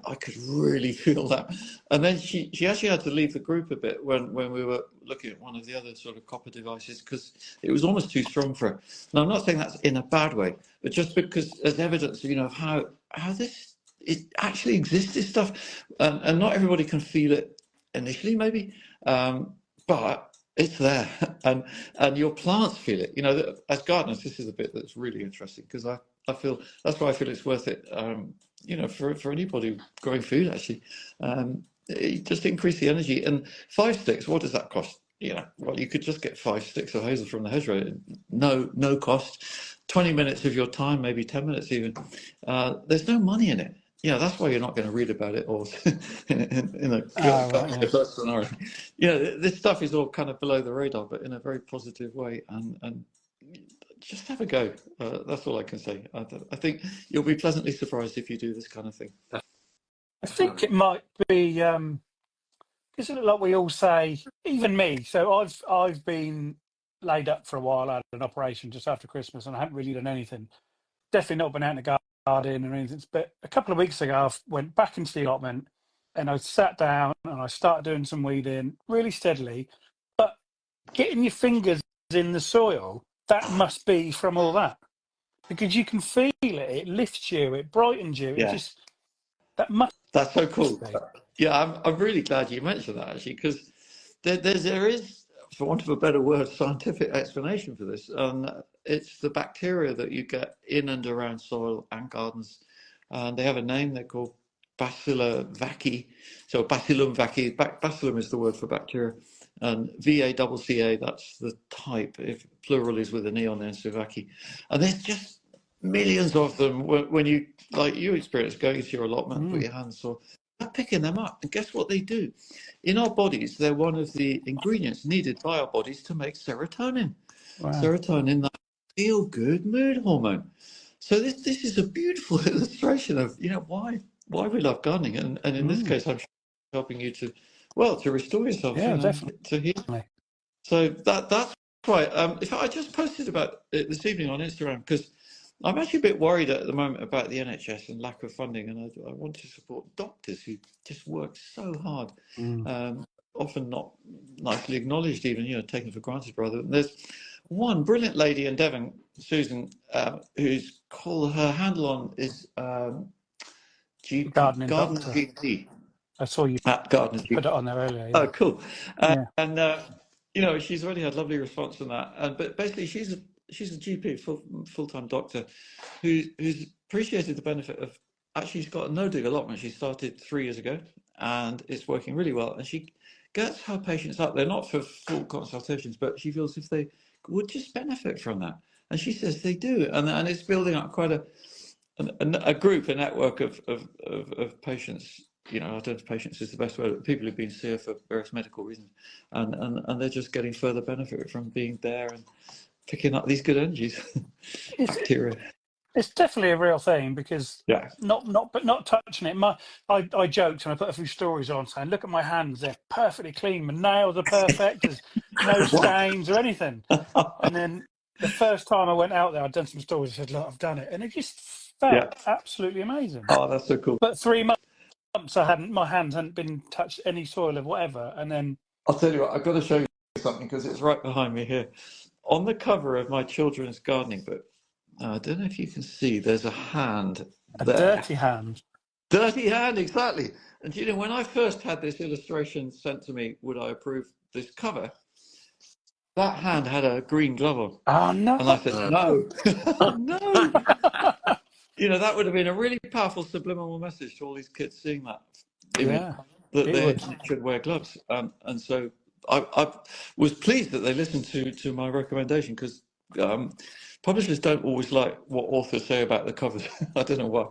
I could really feel that. And then she actually had to leave the group a bit when we were looking at one of the other sort of copper devices, because it was almost too strong for her. Now, I'm not saying that's in a bad way, but just because as evidence of how this, it actually exists, this stuff, and not everybody can feel it initially, maybe, but it's there, and your plants feel it. As gardeners, this is the bit that's really interesting, because I feel that's why I feel it's worth it. For anybody growing food, actually, just increase the energy. And 5 sticks, what does that cost? Well, you could just get 5 sticks of hazel from the hedgerow, no cost. 20 minutes of your time, maybe 10 minutes even. There's no money in it. That's why you're not going to read about it or in a first scenario. This stuff is all kind of below the radar, but in a very positive way. And just have a go. That's all I can say. I think you'll be pleasantly surprised if you do this kind of thing. I think it might be, isn't it like we all say, even me? So I've been laid up for a while. I had an operation just after Christmas, and I haven't really done anything. Definitely not been out in the garden or anything. But a couple of weeks ago, I went back into the allotment, and I sat down and I started doing some weeding really steadily. But getting your fingers in the soil, that must be from all that, because you can feel it. It lifts you. It brightens you. Yeah. That's so cool. Yeah, I'm really glad you mentioned that, actually, because there is, for want of a better word, scientific explanation for this. It's the bacteria that you get in and around soil and gardens, and they have a name. They're called Bacilla vaccae. So Bacillum vaccae. Bacillum is the word for bacteria, and VACCA, that's the type. If plural is with an E on the end, so vaccae. And there's just millions of them. When you, like you experience, going to your allotment, put your hands on, they're picking them up. And guess what they do? In our bodies, they're one of the ingredients needed by our bodies to make serotonin. Wow. Serotonin, that feel-good mood hormone. So this is a beautiful illustration of why we love gardening, and in this case, I'm helping you to restore yourself. Yeah, definitely. To heal. So that's right. If I just posted about it this evening on Instagram, because I'm actually a bit worried at the moment about the NHS and lack of funding, and I want to support doctors who just work so hard, often not nicely acknowledged, even taken for granted, rather. And there's one brilliant lady in Devon, Susan, who's called, her handle on is GP, Gardening Gardener Doctor. GP. I saw you Gardener put it on there earlier. Oh, cool. And she's already had lovely response on that. But basically, she's a GP, full-time doctor, who's appreciated the benefit of, actually, she's got a no-dig allotment. She started 3 years ago, and it's working really well. And she gets her patients up there, not for full consultations, but she feels if they would just benefit from that. And she says they do. And it's building up quite a group, a network of patients. I don't know if patients is the best word, but people who've been here for various medical reasons. And they're just getting further benefit from being there and picking up these good energies. Bacteria. It's definitely a real thing, because not touching it. I joked and I put a few stories on saying, look at my hands, they're perfectly clean, my nails are perfect, there's no stains or anything. And then the first time I went out there, I'd done some stories, I said, look, I've done it, and it just felt absolutely amazing. Oh, that's so cool. But 3 months my hands hadn't been touched any soil or whatever, and then I'll tell you what, I've got to show you something, because it's right behind me here. On the cover of my children's gardening book, I don't know if you can see, there's a hand there. A dirty hand. Dirty hand, exactly. And when I first had this illustration sent to me, would I approve this cover? that hand had a green glove on. Oh no! And I said, no, no. You know, that would have been a really powerful subliminal message to all these kids seeing that image, Yeah, that it they would. should wear gloves. And so I was pleased that they listened to my recommendation, because publishers don't always like what authors say about the covers. I don't know why.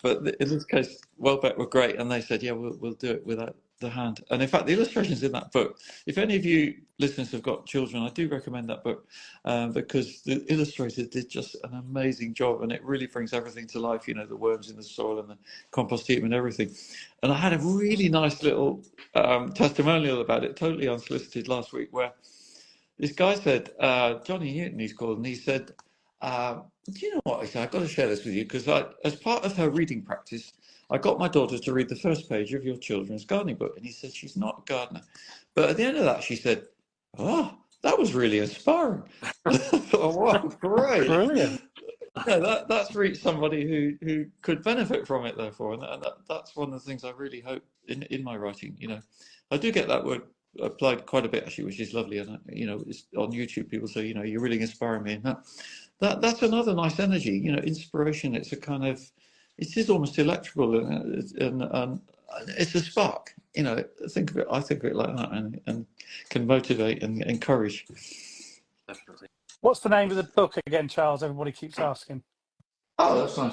But in this case, Welbeck were great, and they said, yeah, we'll do it without the hand. And in fact, the illustrations in that book, if any of you listeners have got children, I do recommend that book, because the illustrator did just an amazing job, and it really brings everything to life, you know, the worms in the soil and the compost heap and everything. And I had a really nice little testimonial about it, totally unsolicited, last week, where this guy said, Johnny Newton he's called, and he said, do you know what? He said, I've got to share this with you, because as part of her reading practice, I got my daughter to read the first page of your children's gardening book. And he said, she's not a gardener. But at the end of that, she said, oh, that was really inspiring. I thought, wow, great. Brilliant. Yeah, that's reached somebody who could benefit from it, therefore. And that's one of the things I really hope in my writing. You know, I do get that word applied quite a bit, actually, which is lovely. And, you know, it's on YouTube, people say, you know, you're really inspiring me. And that's another nice energy, you know, inspiration. It's a kind of, it is almost electrical, and it's a spark. You know, I think of it like that, and can motivate and encourage. Definitely. What's the name of the book again, Charles? Everybody keeps asking. Oh, that's nice.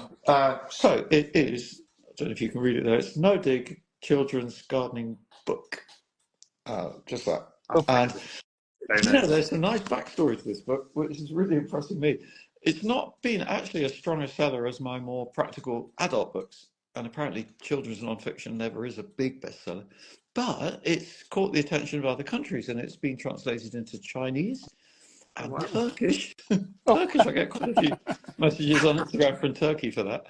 So it is, I don't know if you can read it there, it's No Dig Children's Gardening Book. Just that. And you know, there's a nice backstory to this book, which is really impressing me. It's not been actually as strong a seller as my more practical adult books, and apparently children's non-fiction never is a big bestseller, but it's caught the attention of other countries, and it's been translated into Chinese and Turkish. Turkish, I get quite a few messages on Instagram from Turkey for that.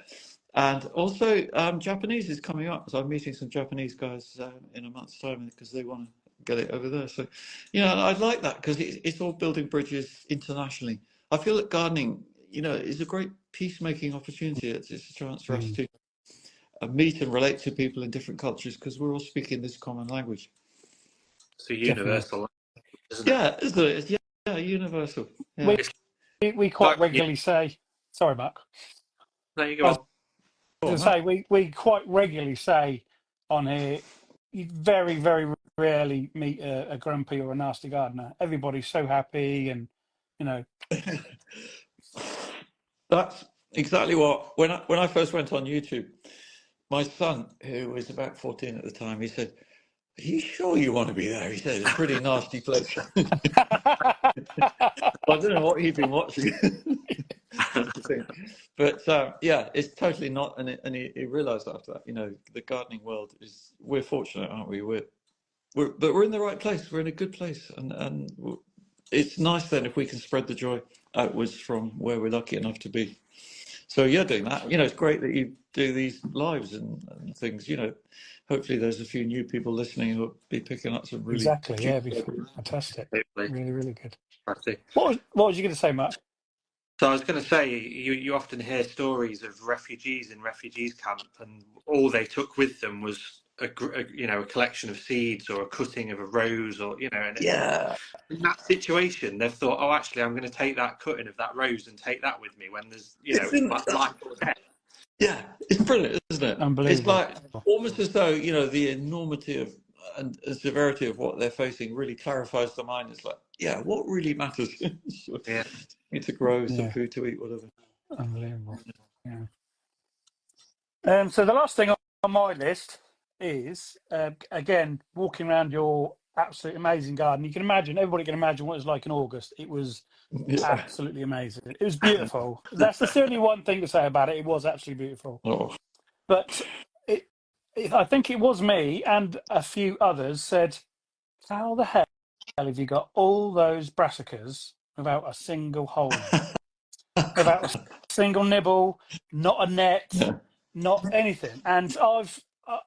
And also Japanese is coming up, so I'm meeting some Japanese guys in a month's time, because they want to get it over there. So, you know, I'd like that, because it's all building bridges internationally. I feel that gardening, you know, is a great peacemaking opportunity. It's a chance for us to meet and relate to people in different cultures, because we're all speaking this common language. It's a universal, isn't it? Yeah, isn't it? Yeah, universal. Yeah. We quite regularly say, sorry, Mark. There you go. To say, we quite regularly say on here, you very, very rarely meet a grumpy or a nasty gardener. Everybody's so happy, and you know. That's exactly what, when I first went on YouTube, my son, who was about 14 at the time, he said, are you sure you want to be there? He said, it's a pretty nasty place. I don't know what he'd been watching. But yeah, it's totally not. And he realised after that, you know, the gardening world is, we're fortunate, aren't we? But we're in the right place. We're in a good place. And it's nice then if we can spread the joy outwards from where we're lucky enough to be. So you're doing that. You know, it's great that you do these lives and things. You know, hopefully there's a few new people listening who'll be picking up some really exactly. Yeah, it'd be fantastic. Really, really good. What was you going to say, Mark? So I was going to say, you often hear stories of refugees in refugees camp, and all they took with them was a collection of seeds or a cutting of a rose, or and in that situation they've thought, oh, actually I'm going to take that cutting of that rose and take that with me when there's life or death. Yeah, it's brilliant, isn't it? Unbelievable. It's like almost as though the enormity of and severity of what they're facing really clarifies the mind. It's like, what really matters? Need to grow some food to eat, whatever. Unbelievable. Yeah. So the last thing on my list is again walking around your absolutely amazing garden. You can imagine, everybody can imagine what it was like in August. It was absolutely amazing. It was beautiful. That's the only one thing to say about it. It was absolutely beautiful. Oh. But I think it was me and a few others said, how the hell have you got all those brassicas without a single hole, without a single nibble, not a net, not anything? And I've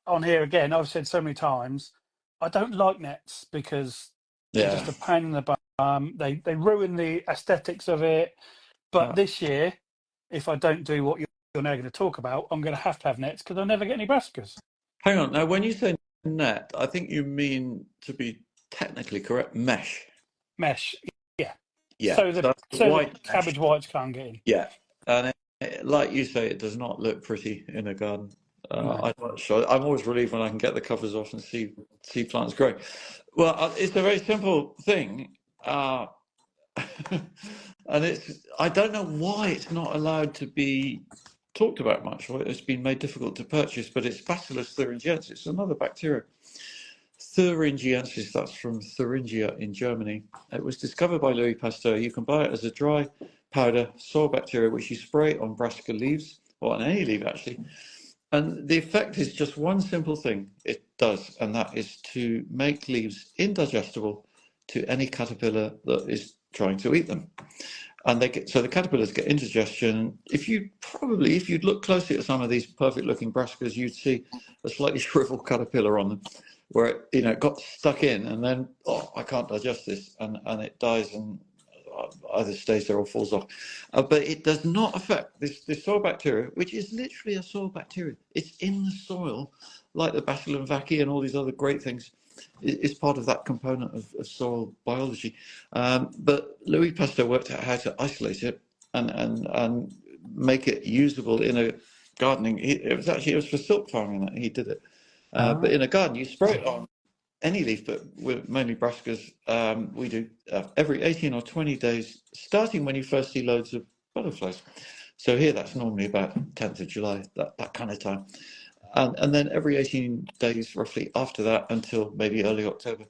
on here again, I've said so many times, I don't like nets because they're just a pain in the bum. They ruin the aesthetics of it. But this year, if I don't do what you're now going to talk about, I'm going to have nets because I'll never get any brassicas. Hang on, now when you say net, I think you mean, to be technically correct, mesh. mesh. Yeah. Yeah, So so the white mesh. cabbage whites can't get in. Yeah, and like you say, it does not look pretty in a garden. No. I'm not sure. I'm always relieved when I can get the covers off and see plants growing. Well, it's a very simple thing, and I don't know why it's not allowed to be talked about much, or it's been made difficult to purchase. But it's Bacillus thuringiensis. It's another bacteria. Thuringiensis, that's from Thuringia in Germany. It was discovered by Louis Pasteur. You can buy it as a dry powder soil bacteria, which you spray on brassica leaves, or on any leaf actually. And the effect is just one simple thing it does, and that is to make leaves indigestible to any caterpillar that is trying to eat them. And so the caterpillars get indigestion. If you'd look closely at some of these perfect looking brassicas, you'd see a slightly shriveled caterpillar on them, where it got stuck in, and then I can't digest this, and it dies and either stays there or falls off. But it does not affect this soil bacteria, which is literally a soil bacteria. It's in the soil, like the Bacillum vaccae and all these other great things. It's part of that component of soil biology. But Louis Pasteur worked out how to isolate it and make it usable in a gardening. It was for silk farming that he did it. But in a garden, you spray it on any leaf, but we're mainly brassicas. We do every 18 or 20 days, starting when you first see loads of butterflies. So here, that's normally about 10th of July, that kind of time. And then every 18 days, roughly after that, until maybe early October.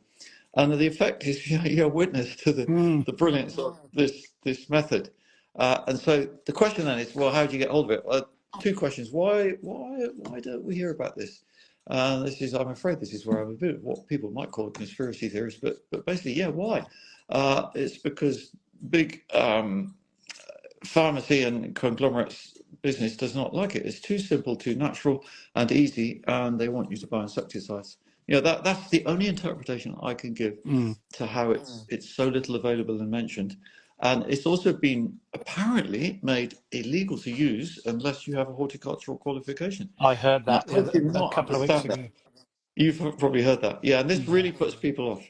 And the effect is you're witness to the brilliance of this method. And so the question then is, well, how do you get hold of it? Well, two questions. Why don't we hear about this? I'm afraid this is where I'm a bit what people might call a conspiracy theorist, but basically, yeah, why? It's because big pharmacy and conglomerates business does not like it. It's too simple, too natural and easy, and they want you to buy insecticides. That's the only interpretation I can give to how it's so little available and mentioned. And it's also been apparently made illegal to use unless you have a horticultural qualification. I heard that a couple of weeks ago. You've probably heard that. Yeah, and this really puts people off.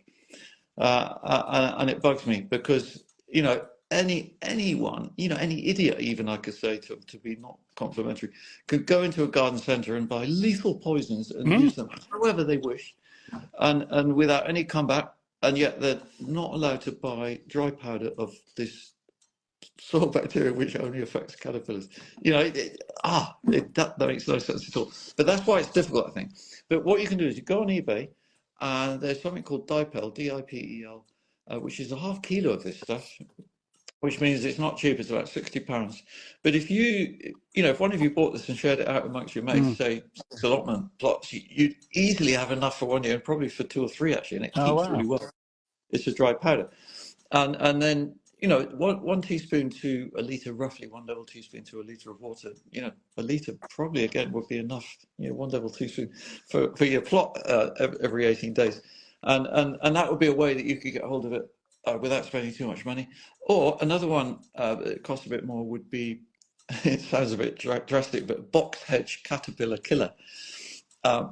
And it bugs me because, anyone, any idiot even, I could say, to be not complimentary, could go into a garden centre and buy lethal poisons and use them however they wish and without any comeback. And yet they're not allowed to buy dry powder of this soil bacteria, which only affects caterpillars. That makes no sense at all. But that's why it's difficult, I think. But what you can do is you go on eBay, and there's something called Dipel, D-I-P-E-L, which is a half kilo of this stuff, which means it's not cheap. It's about £60. But if if one of you bought this and shared it out amongst your mates, say 6 allotment plots, you'd easily have enough for 1 year, and probably for 2 or 3 actually, and it keeps really well. It's a dry powder, and then 1 teaspoon to a litre, roughly 1 double teaspoon to a litre of water. A litre probably again would be enough. 1 double teaspoon for your plot every 18 days, and that would be a way that you could get hold of it without spending too much money. Or another one that costs a bit more would be, it sounds a bit drastic, but box hedge caterpillar killer.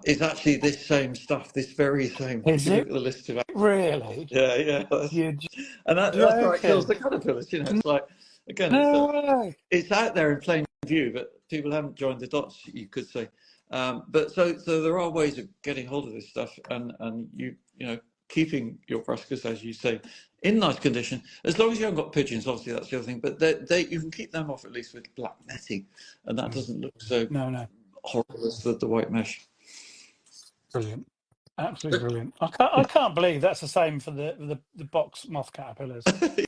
Is actually this same stuff, this very same. Is it? Look at the list of Really? Yeah. That's how it kills the caterpillars. It's like, again, it's out there in plain view, but people haven't joined the dots, you could say. But so there are ways of getting hold of this stuff, and keeping your brassicas, as you say, in nice condition, as long as you haven't got pigeons. Obviously, that's the other thing. But you can keep them off at least with black netting, and that doesn't look so horrible as the white mesh. Brilliant, absolutely brilliant. I can't believe that's the same for the box moth caterpillars. There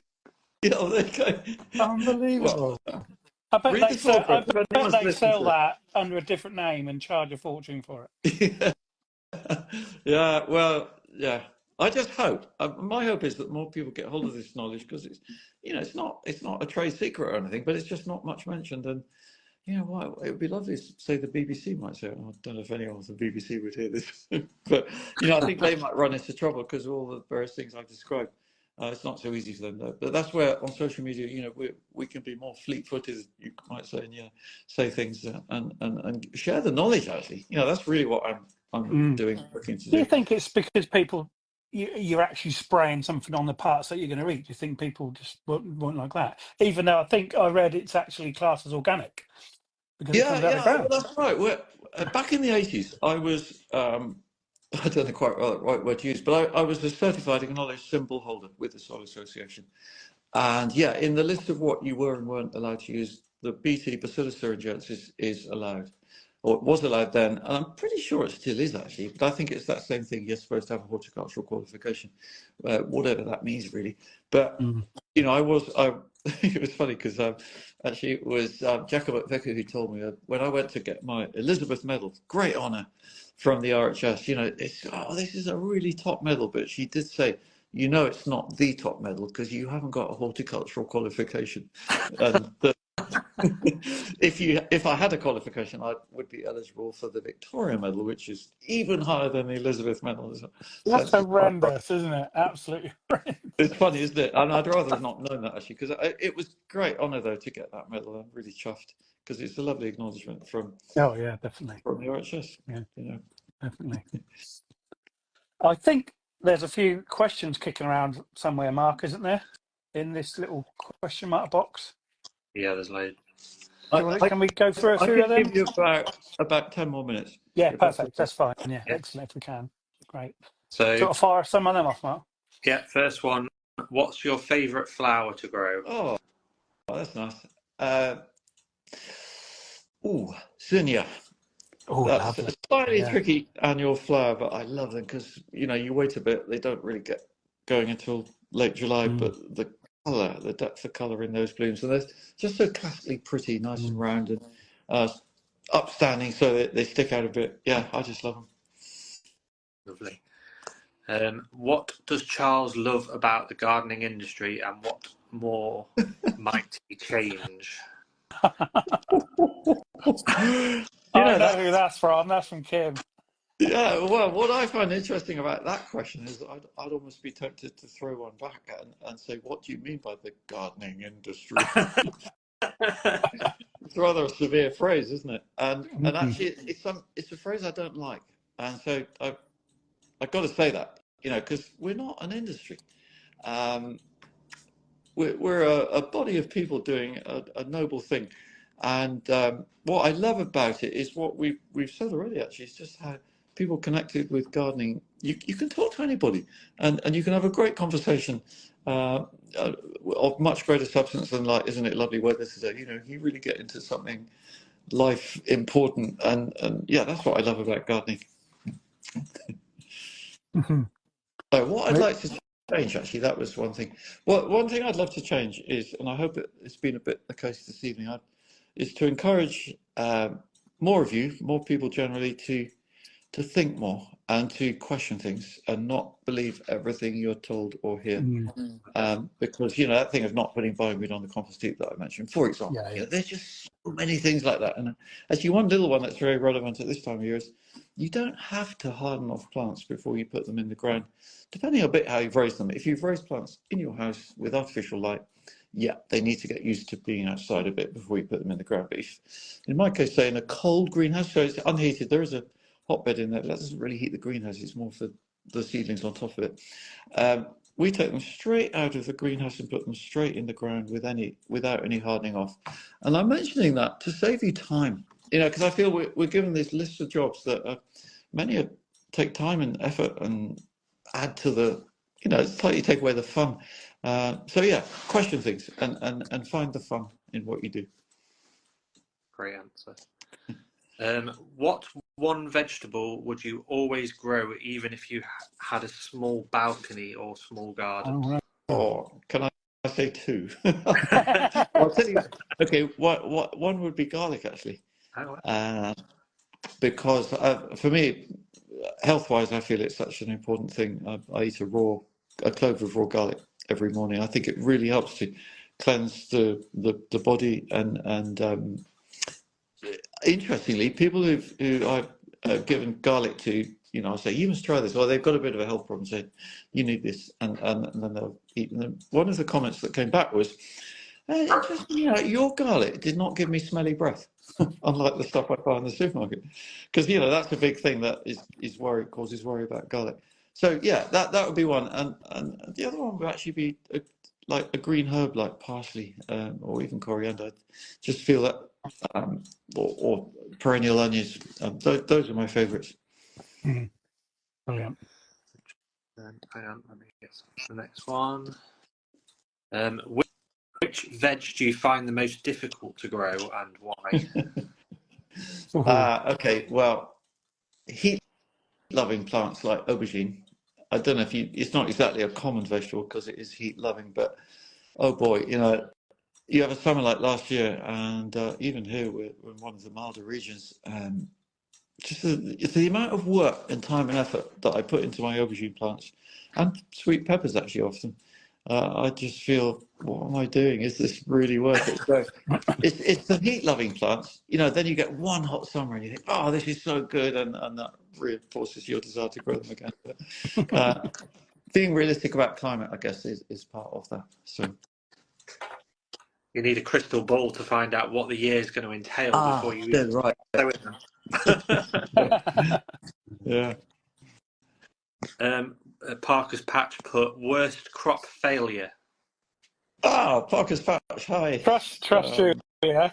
you go. Unbelievable. Well, I bet they sell it. that under a different name and charge a fortune for it. Yeah. Well, yeah. I just hope. My hope is that more people get hold of this knowledge, because it's not a trade secret or anything, but it's just not much mentioned. And it would be lovely to say the BBC might say it. I don't know if anyone from the BBC would hear this, but I think they might run into trouble because of all the various things I've described. It's not so easy for them though. But that's where on social media, we can be more fleet-footed, you might say, and say things and share the knowledge. Actually, that's really what I'm doing, looking to do. Do you think it's because people you're actually spraying something on the parts that you're going to eat. Do you think people just won't like that? Even though I think I read it's actually classed as organic because it Yeah, comes out of the yeah, well, ground. that's right. Back in the 80s, I was, I don't know quite the right word to use, but I was a certified acknowledged symbol holder with the Soil Association. And yeah, in the list of what you were and weren't allowed to use, the BT Bacillus thuringiensis is allowed, or it was allowed then, and I'm pretty sure it still is actually, but I think it's that same thing. You're supposed to have a horticultural qualification, whatever that means really. But, Mm. you know, it was funny because actually it was Jacob Vicker who told me that when I went to get my Elizabeth Medal, great honour from the RHS, you know, this is a really top medal, but she did say, you know, it's not the top medal because you haven't got a horticultural qualification. And if I had a qualification, I would be eligible for the Victoria Medal, which is even higher than the Elizabeth Medal. So That's it's just quite right. horrendous, isn't it? Absolutely horrendous. It's funny, isn't it? And I'd rather have not known that actually, because it was great honour though to get that medal. I'm really chuffed because it's a lovely acknowledgement from Oh yeah, definitely. the RHS. Yeah, you know. definitely. I think there's a few questions kicking around somewhere, Mark, isn't there? In this little question mark box. Yeah, there's loads. Can we go through a I few of could them? give you about 10 more minutes. Yeah, If that's perfect. okay. That's fine. Yeah, Yeah. excellent if we can. Great. So, Sort of fire some of them off, Mark. yeah, first one. What's your favourite flower to grow? Oh, that's nice. Zinnia. Oh, That's lovely. a slightly Yeah. tricky annual flower, but I love them because, you know, you wait a bit, they don't really get going until late July, but the colour, the depth of colour in those blooms, and they're just so classically pretty, nice and round and upstanding, so they stick out a bit. Yeah, I just love them. Lovely. What does Charles love about the gardening industry, and what more might he change? I know who that's from. That's from Kim. Yeah, well, what I find interesting about that question is I'd almost be tempted to throw one back and say, what do you mean by the gardening industry? It's rather a severe phrase, isn't it? And actually, it's a phrase I don't like. And so I've got to say that, you know, because we're not an industry. We're a body of people doing a noble thing. And what I love about it is what we've said already, actually. It's just how people connected with gardening. You can talk to anybody and you can have a great conversation of much greater substance than, like, isn't it lovely weather today? You know, you really get into something life important. And yeah, that's what I love about gardening. So what I'd like to change, actually, that was one thing. Well, one thing I'd love to change is, and I hope it's been a bit the case this evening, is to encourage more of you, more people generally, to think more and to question things and not believe everything you're told or hear. Because, you know, that thing of not putting bioweed on the compost heap that I mentioned, for example, Yeah. You know, there's just so many things like that. And actually, one little one that's very relevant at this time of year is you don't have to harden off plants before you put them in the ground, depending a bit how you've raised them. If you've raised plants in your house with artificial light, yeah, they need to get used to being outside a bit before you put them in the ground. But if, in my case, say in a cold greenhouse, so it's unheated, there is a hotbed in there, but that doesn't really heat the greenhouse. It's more for the seedlings on top of it. We take them straight out of the greenhouse and put them straight in the ground without any hardening off. And I'm mentioning that to save you time, you know, because I feel we're given this list of jobs that many take time and effort and add to the, you know, it's like you take away the fun. So yeah, question things and find the fun in what you do. Great answer. What one vegetable would you always grow, even if you had a small balcony or small garden? Oh, can I say two? I'll tell you. Okay, what one would be garlic, actually, because for me, health-wise, I feel it's such an important thing. I eat a clove of raw garlic every morning. I think it really helps to cleanse the body and interestingly, people who I've given garlic to, you know, I say, you must try this, or they've got a bit of a health problem, say, you need this, and then they'll eat. And one of the comments that came back was, interesting, you know, your garlic did not give me smelly breath, unlike the stuff I buy in the supermarket. Because, you know, that's a big thing that causes worry about garlic. So yeah, that would be one, and the other one would actually be like a green herb like parsley, or even coriander. I just feel that, or perennial onions. Those are my favourites. Mm, brilliant. And hang on, let me get the next one. Which veg do you find the most difficult to grow and why? Okay, well, heat-loving plants like aubergine. I don't know if it's not exactly a common vegetable because it is heat-loving, but oh boy, you have a summer like last year, and even here we're in one of the milder regions. Just the amount of work and time and effort that I put into my aubergine plants and sweet peppers actually often. I just feel, what am I doing? Is this really worth it? So it's the heat-loving plants. Then you get one hot summer and you think, oh, this is so good, and that reinforces your desire to grow them again. But being realistic about climate, I guess, is part of that. So You need a crystal ball to find out what the year is going to entail before you even right. sow them. Yeah. Parker's Patch put worst crop failure. Oh, Parker's Patch. Hi. Trust you, yeah.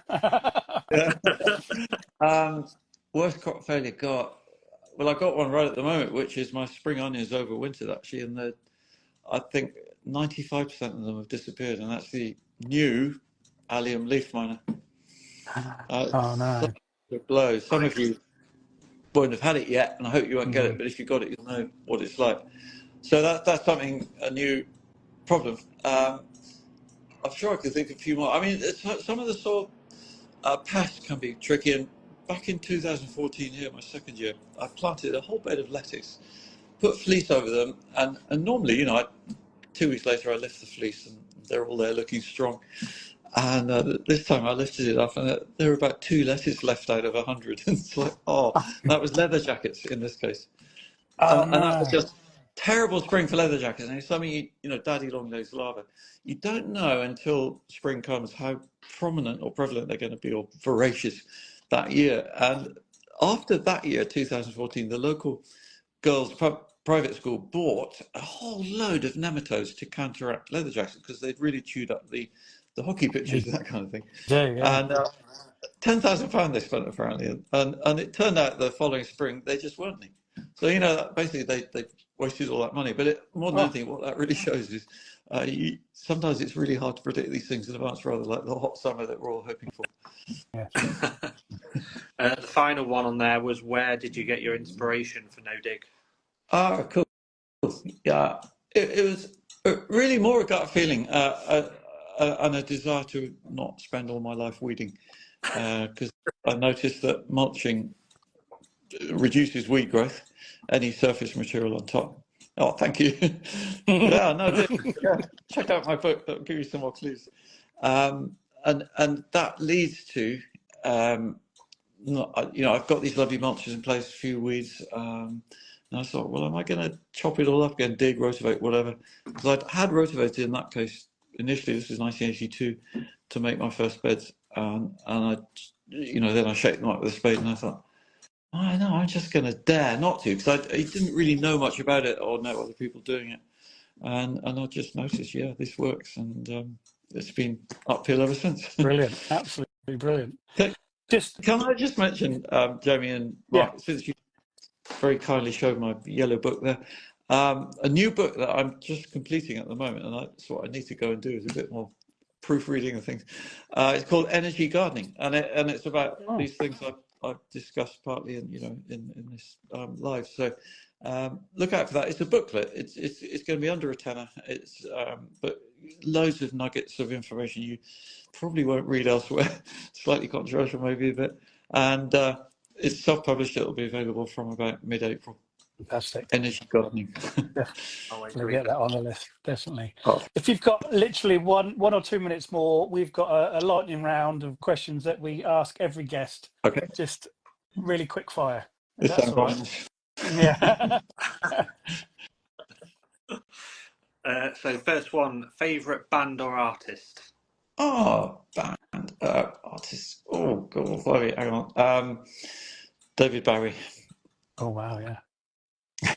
Yeah. Worst crop failure. Well, I got one right at the moment, which is my spring onions overwintered actually, and I think 95% of them have disappeared, and that's the new allium leaf miner. Oh no. It blows. Some of you won't have had it yet, and I hope you won't get it. But if you got it, you'll know what it's like. So that's something, a new problem. I'm sure I could think of a few more. I mean, some of the soil pests can be tricky. And back in 2014, here, my second year, I planted a whole bed of lettuce, put fleece over them, and normally, 2 weeks later, I lift the fleece, and they're all there looking strong. And this time I lifted it up, and there were about 2 lettuce left out of 100. And it's like, oh, that was leather jackets in this case. Oh And that was no. just terrible spring for leather jackets. And it's something, daddy long-nosed larvae. You don't know until spring comes how prominent or prevalent they're going to be, or voracious that year. And after that year, 2014, the local girls' private school bought a whole load of nematodes to counteract leather jackets because they'd really chewed up the hockey pitches and that kind of thing. Yeah. And £10,000 they spent apparently, and it turned out the following spring they just weren't any. So basically they wasted all that money. But more than anything, what that really shows is sometimes it's really hard to predict these things in advance, rather like the hot summer that we're all hoping for. Yeah. The final one on there was, where did you get your inspiration for No Dig? Ah, cool. Yeah, it was really more a gut feeling and a desire to not spend all my life weeding, because I noticed that mulching reduces weed growth, any surface material on top. Oh, thank you. Yeah, no, check out my book. That'll give you some more clues. And that leads to, I've got these lovely mulches in place, a few weeds. And I thought, well, am I going to chop it all up again, dig, rotivate, whatever? Because I'd had rotavated in that case initially. This was 1982 to make my first beds, and then I shaped them up with a spade, and I thought, oh, no, I'm just going to dare not to, because I didn't really know much about it or know other people doing it, and I just noticed, yeah, this works, and it's been uphill ever since. Brilliant, absolutely brilliant. Can I just mention, Jamie and Mark, since you very kindly showed my yellow book there, a new book that I'm just completing at the moment, and that's what I need to go and do, is a bit more proofreading and things. It's called Energy Gardening, and it's about these things I've discussed partly in this live. So look out for that. It's a booklet. It's going to be under a tenner. But loads of nuggets of information you probably won't read elsewhere. Slightly controversial maybe a bit, and it's self-published. It'll be available from about mid-April. Fantastic. Energy Gardening. We'll get that on the list, definitely. Oh. If you've got literally one or 2 minutes more, we've got a lightning round of questions that we ask every guest. Okay. Just really quick fire. This That's all right. Yeah. So first one, favourite band or artist? Oh, band, artist. Oh, God, hang on. David Bowie. Oh wow, yeah.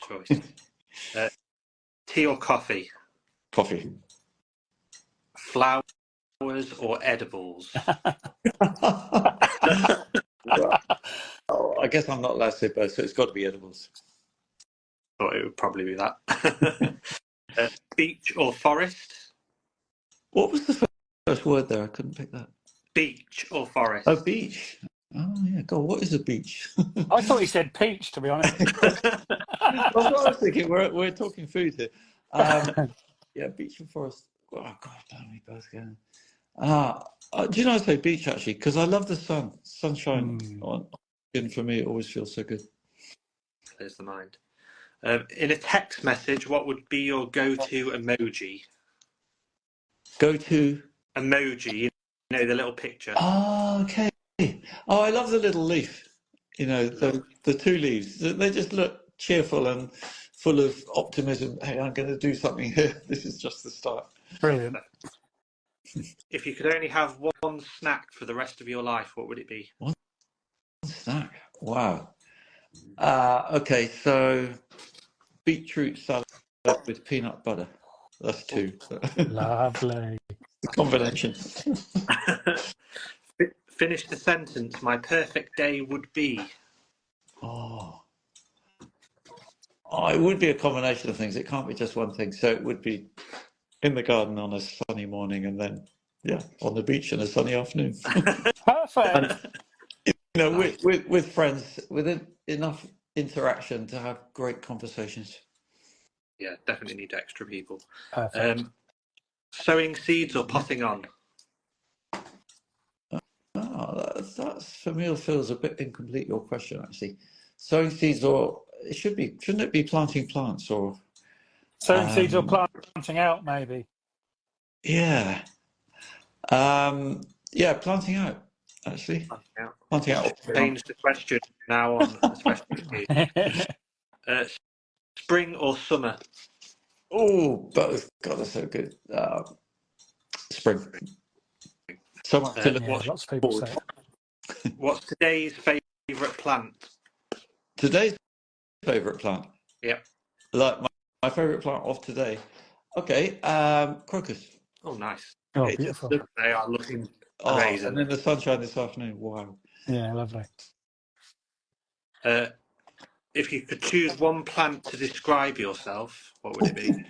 Choice. Tea or coffee? Coffee. Flowers or edibles? Well, I guess I'm not allowed to say both, so it's got to be edibles. Thought it would probably be that. Beach or forest? What was the first word there? I couldn't pick that. Beach or forest? Oh, beach. Oh, yeah. God, what is a beach? I thought he said peach, to be honest. That's what I was thinking. We're talking food here. Yeah, beach and forest. Oh, God, damn me both again. Do you know I say beach, actually? Because I love the sun. Sunshine on skin, for me, it always feels so good. Clears the mind. In a text message, what would be your go-to emoji? Go-to? Emoji, you know, the little picture. Oh, okay. Oh, I love the little leaf. You know, the two leaves. They just look cheerful and full of optimism. Hey, I'm going to do something here. This is just the start. Brilliant. If you could only have one snack for the rest of your life, what would it be? One snack? Wow. Okay, so beetroot salad with peanut butter. That's two. Lovely. The combination. Finish the sentence. My perfect day would be. Oh, it would be a combination of things. It can't be just one thing. So it would be in the garden on a sunny morning, and then on the beach on a sunny afternoon. Perfect. And, you know, with friends, with enough interaction to have great conversations. Yeah, definitely need extra people. Perfect. Sowing seeds or potting on? That's for me feels a bit incomplete, your question, actually. Sowing seeds, or shouldn't it be planting plants, or Sowing seeds or planting out, maybe. Yeah. Planting out, actually. Planting out. Change the question now on, especially. Spring or summer? Oh, both. God, that's so good. Spring. So much to look lots of people say. What's today's favourite plant? Today's favourite plant? Yep. Like my favourite plant of today. Okay, crocus. Oh, nice. Oh, beautiful. They are looking amazing. And then the sunshine this afternoon. Wow. Yeah, lovely. If you could choose one plant to describe yourself, what would it be?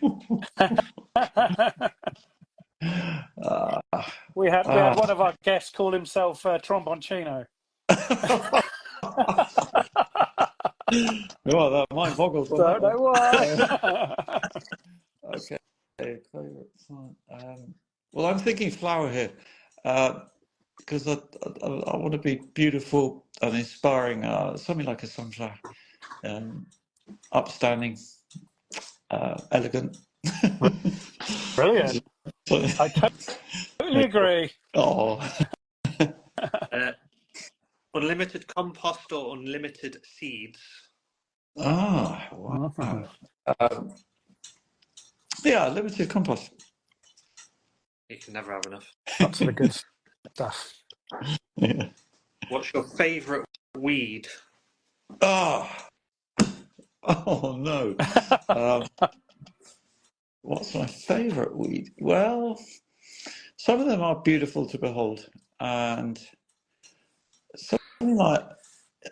we had one of our guests call himself Tromboncino. Well, that mind boggles. Don't know why. Okay, favourite plant. Well, I'm thinking flower here, because I want to be beautiful and inspiring. Something like a sunflower, upstanding, elegant. Brilliant. I totally agree. Oh. Unlimited compost or unlimited seeds? Wow. Limited compost. You can never have enough. Lots of the good stuff. Yeah. What's your favourite weed? Oh no. What's my favourite weed? Well, some of them are beautiful to behold, and something like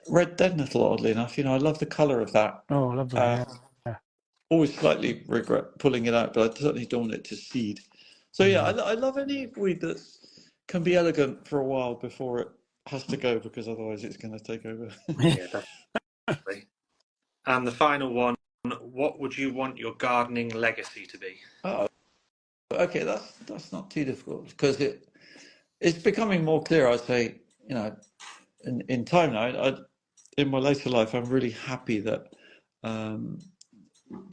red dead nettle, oddly enough. You know, I love the colour of that. Oh, lovely. Yeah. Always slightly regret pulling it out, but I certainly don't want it to seed. So I love any weed that can be elegant for a while before it has to go, because otherwise it's going to take over. Yeah, definitely. And the final one, what would you want your gardening legacy to be? Oh, okay, that's not too difficult, because it's becoming more clear. I'd say, you know, in time now, in my later life, I'm really happy that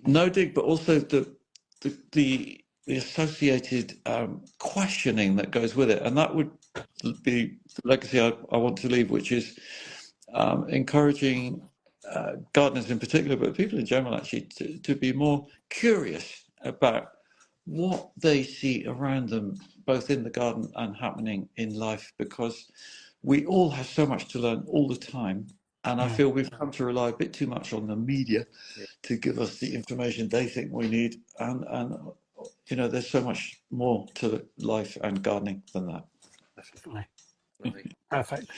no dig, but also the associated questioning that goes with it, and that would be the legacy I want to leave, which is encouraging gardeners in particular, but people in general, actually, to be more curious about what they see around them, both in the garden and happening in life, because we all have so much to learn all the time, And I feel we've come to rely a bit too much on the media to give us the information they think we need. And you know, there's so much more to life and gardening than that. Definitely. Perfect.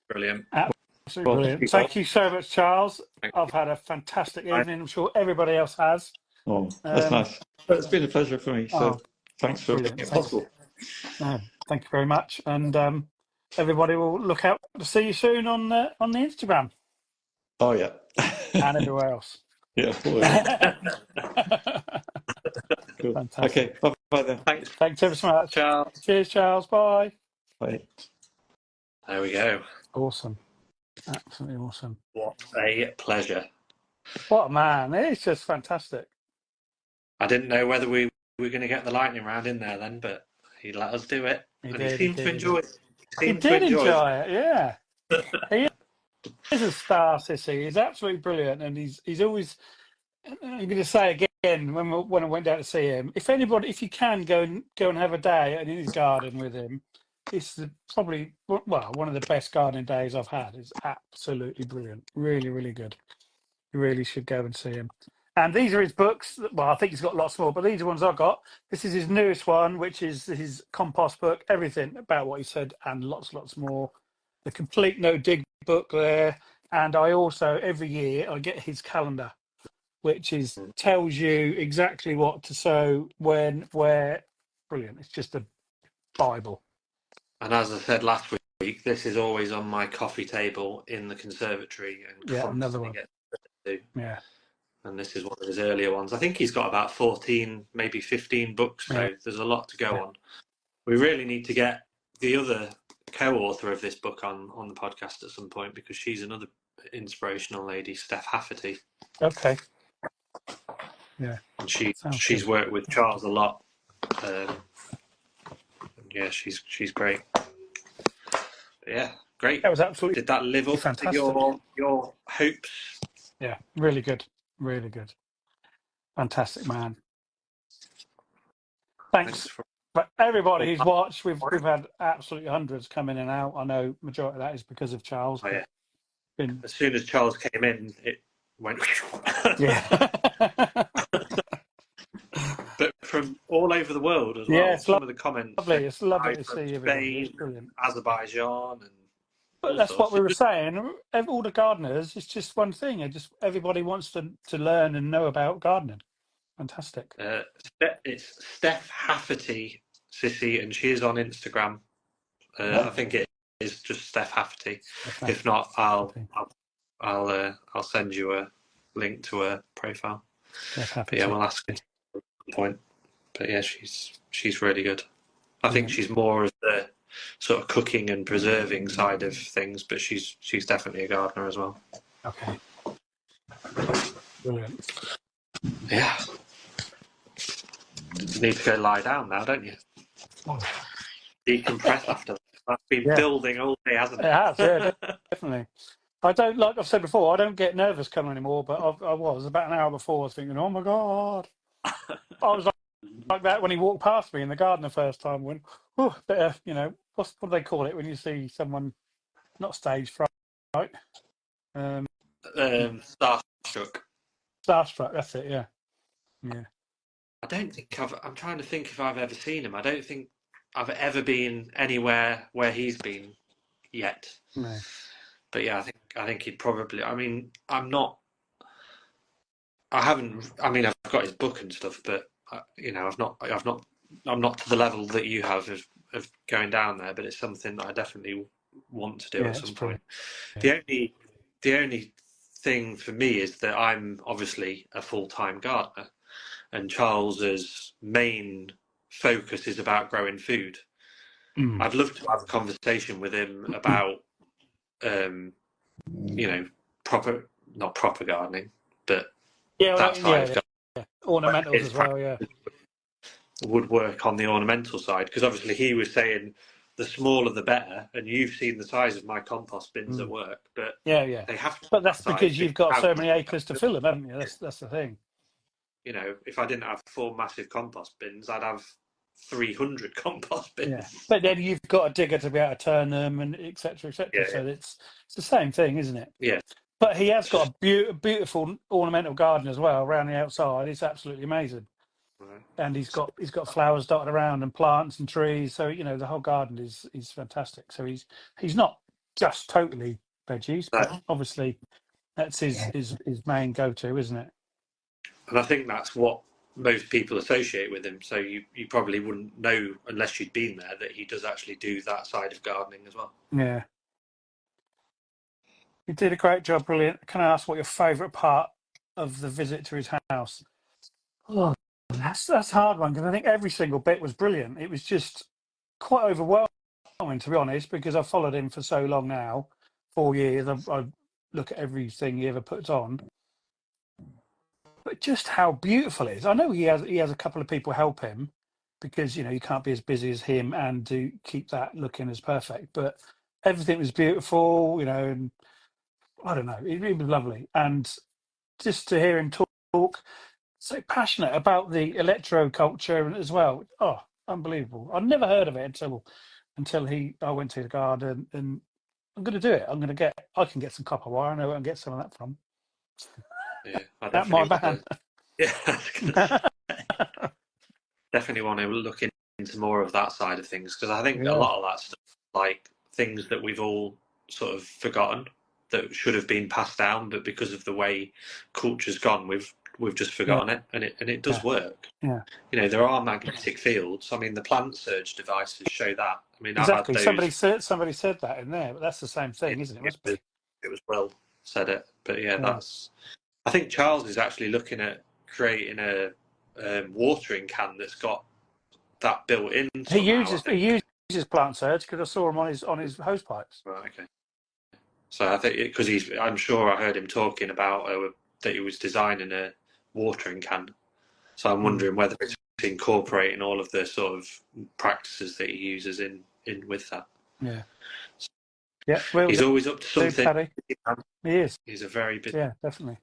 Brilliant. Absolutely Well, brilliant. Thank you so much, Charles. Thank I've had a fantastic evening. I'm sure everybody else has. oh, that's nice. It's been a pleasure for me. So thanks for brilliant. making it possible. No, thank you very much. And everybody will look out to see you soon on the Instagram Oh, yeah. and everywhere else. Yeah. Cool. Fantastic. Okay. Bye then. Thanks, Thanks ever so much. Charles. Cheers, Charles. Bye. Bye. There we go. Awesome. Absolutely awesome. What a pleasure. What a man. It's just fantastic. I didn't know whether we were going to get the lightning round in there then, but he let us do it. He and did, he seemed to enjoy it. He did enjoy it, yeah. He is a star, Sissy. He's absolutely brilliant. And he's always, I'm going to say again, when I went down to see him, if you can go and have a day in his garden with him, it's probably, well, one of the best gardening days I've had. It's absolutely brilliant. Really, really good. You really should go and see him. And these are his books. Well, I think he's got lots more, but these are ones I've got. This is his newest one, which is his compost book, everything about what he said and lots more. The complete no dig book there. And I also, every year, I get his calendar, which tells you exactly what to sow, when, where. Brilliant. It's just a Bible. And as I said last week, this is always on my coffee table in the conservatory. And another one. Yeah. And this is one of his earlier ones. I think he's got about 14, maybe 15 books, so there's a lot to go on. We really need to get the other co-author of this book on the podcast at some point, because she's another inspirational lady, Steph Hafferty. Okay. Yeah. And she's worked with Charles a lot. Yeah, she's great. But yeah, great. That was absolutely. Did that live up to your hopes? Yeah, really good. Really good. Fantastic, man. Thanks for everybody who's watched. We've had absolutely hundreds come in and out. I know majority of that is because of Charles. Oh, yeah. As soon as Charles came in, it went. Yeah. But from all over the world as well. Yeah, some of the comments. Lovely. It's lovely to see Spain, Azerbaijan, and. But that's what we were saying. All the gardeners, it's just one thing. Everybody wants to learn and know about gardening. Fantastic. It's Steph Hafferty, Sissy, and she is on Instagram. I think it is just Steph Hafferty. Okay. If not, I'll send you a link to her profile. But yeah, we'll ask her at some point. But yeah, she's really good. I think she's more of the sort of cooking and preserving side of things, but she's definitely a gardener as well. Okay. Brilliant. Yeah. You need to go lie down now, don't you? Oh. Decompress after that. That's been building all day, hasn't it? It has, yeah, definitely. I don't, like I've said before, I don't get nervous coming anymore, but I was about an hour before, I was thinking, oh my God. I was like that when he walked past me in the garden the first time, when, oh, better, what do they call it when you see someone, not stage fright, right? Starstruck. Starstruck, that's it, yeah. Yeah. I don't think I'm trying to think if I've ever seen him. I don't think I've ever been anywhere where he's been yet. No. But yeah, I think he'd probably. I mean, I've got his book and stuff, but I'm not to the level that you have of going down there. But it's something that I definitely want to do at some point. Yeah. The only thing for me is that I'm obviously a full-time gardener, and Charles's main focus is about growing food. I'd love to have a conversation with him about, not proper gardening, but ornamentals as well. Yeah, would work on the ornamental side, because obviously he was saying the smaller the better, and you've seen the size of my compost bins at work. But they have to. But that's because you've got so many acres to fill them, haven't you? That's the thing. If I didn't have 4 massive compost bins, I'd have 300 compost bins. Yeah, but then you've got a digger to be able to turn them, and etc. etc. Yeah, So it's the same thing, isn't it? Yeah. But he has got a beautiful ornamental garden as well around the outside. It's absolutely amazing, Right. and he's got flowers dotted around and plants and trees. So the whole garden is fantastic. So he's not just totally veggies, No. but obviously that's his main go-to, isn't it? And I think that's what most people associate with him. So you probably wouldn't know unless you'd been there that he does actually do that side of gardening as well. Yeah. You did a great job, brilliant. Can I ask what your favourite part of the visit to his house? Oh, that's a hard one, because I think every single bit was brilliant. It was just quite overwhelming, to be honest, because I've followed him for so long now, 4 years. I look at everything he ever puts on, but just how beautiful it is. I know he has a couple of people help him, because you can't be as busy as him and do keep that looking as perfect. But everything was beautiful, and I don't know, it was lovely. And just to hear him talk so passionate about the electro culture as well. Oh, unbelievable. I'd never heard of it until I went to the garden, and I'm going to do it. I can get some copper wire. I know where I can get some of that from. Yeah, I At definitely my van. Yeah, I was gonna say, definitely want to look into more of that side of things, because I think a lot of that stuff, like things that we've all sort of forgotten that should have been passed down, but because of the way culture's gone, we've just forgotten it, and it does work. Yeah. There are magnetic fields. I mean, the plant surge devices show that. I mean, Exactly. I've had those. Somebody said that in there, but that's the same thing, isn't it? Must be. It was well said it, but that's. I think Charles is actually looking at creating a watering can that's got that built in. He uses plant surge, because I saw him on his hose pipes. Right. Okay. So I think because I'm sure I heard him talking about that he was designing a watering can. So I'm wondering whether it's incorporating all of the sort of practices that he uses in with that. Yeah. Yeah. Well, he's always up to something. Paddy. He is. He's a very busy. Yeah, definitely.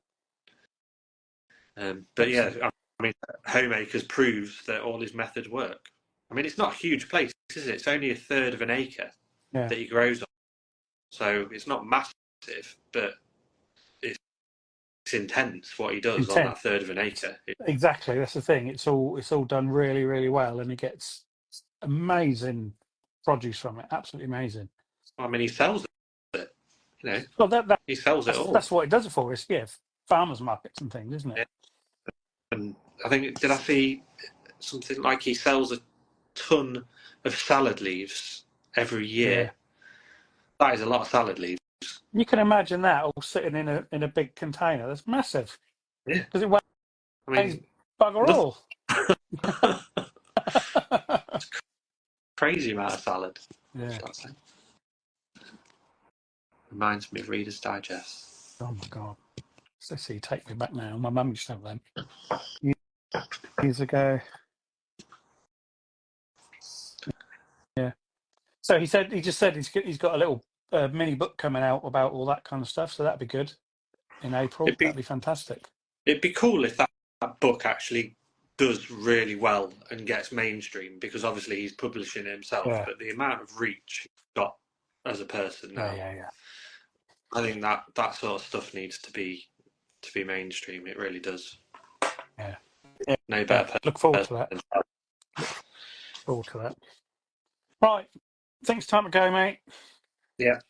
But yeah, I mean, Homeacres proves that all his methods work. I mean, it's not a huge place, is it? It's only 1/3 of an acre that he grows on. So it's not massive, but it's intense what he does on that 1/3 of an acre. Exactly, that's the thing. It's all done really, really well, and he gets amazing produce from it. Absolutely amazing. I mean, he sells it. Well, he sells it all. That's what he does it for. It's farmers markets and things, isn't it? Yeah. And I think, did I see something like he sells a ton of salad leaves every year? Yeah. That is a lot of salad leaves. You can imagine that all sitting in a big container. That's massive. Yeah. Because it weighs bugger all. It's crazy amount of salad. Yeah. Reminds me of Reader's Digest. Oh my God. So see, take me back now. My mum used to have them years ago. Yeah. So he just said he's got a little mini book coming out about all that kind of stuff. So that'd be good in April. That'd be fantastic. It'd be cool if that book actually does really well and gets mainstream, because obviously he's publishing it himself. Yeah. But the amount of reach he's got as a person now, I think that sort of stuff needs to be mainstream. It really does. Yeah. No better. Look forward to that. Look forward to that. Right. I think it's time to go, mate. Yeah.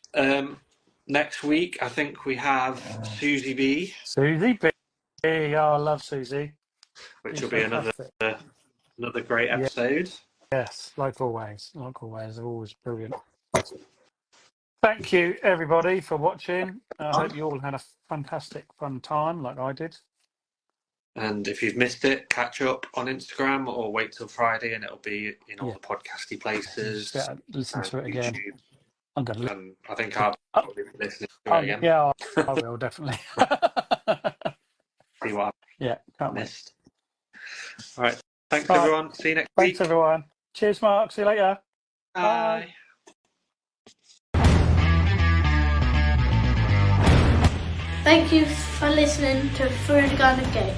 Next week, I think we have Susie B. Susie B. Oh, I love Susie. Which will be another great episode. Yes, like always. They're always brilliant. Thank you, everybody, for watching. I hope you all had a fantastic, fun time like I did. And if you've missed it, catch up on Instagram or wait till Friday and it'll be in all the podcasty places. Listen to it again. YouTube. I'm going to I think I'll be listening to it again. Yeah, I will, definitely. See what I missed. All right. Thanks, everyone. See you next week. Thanks, everyone. Cheers, Mark. See you later. Bye. Thank you for listening to Through the Garden Gate.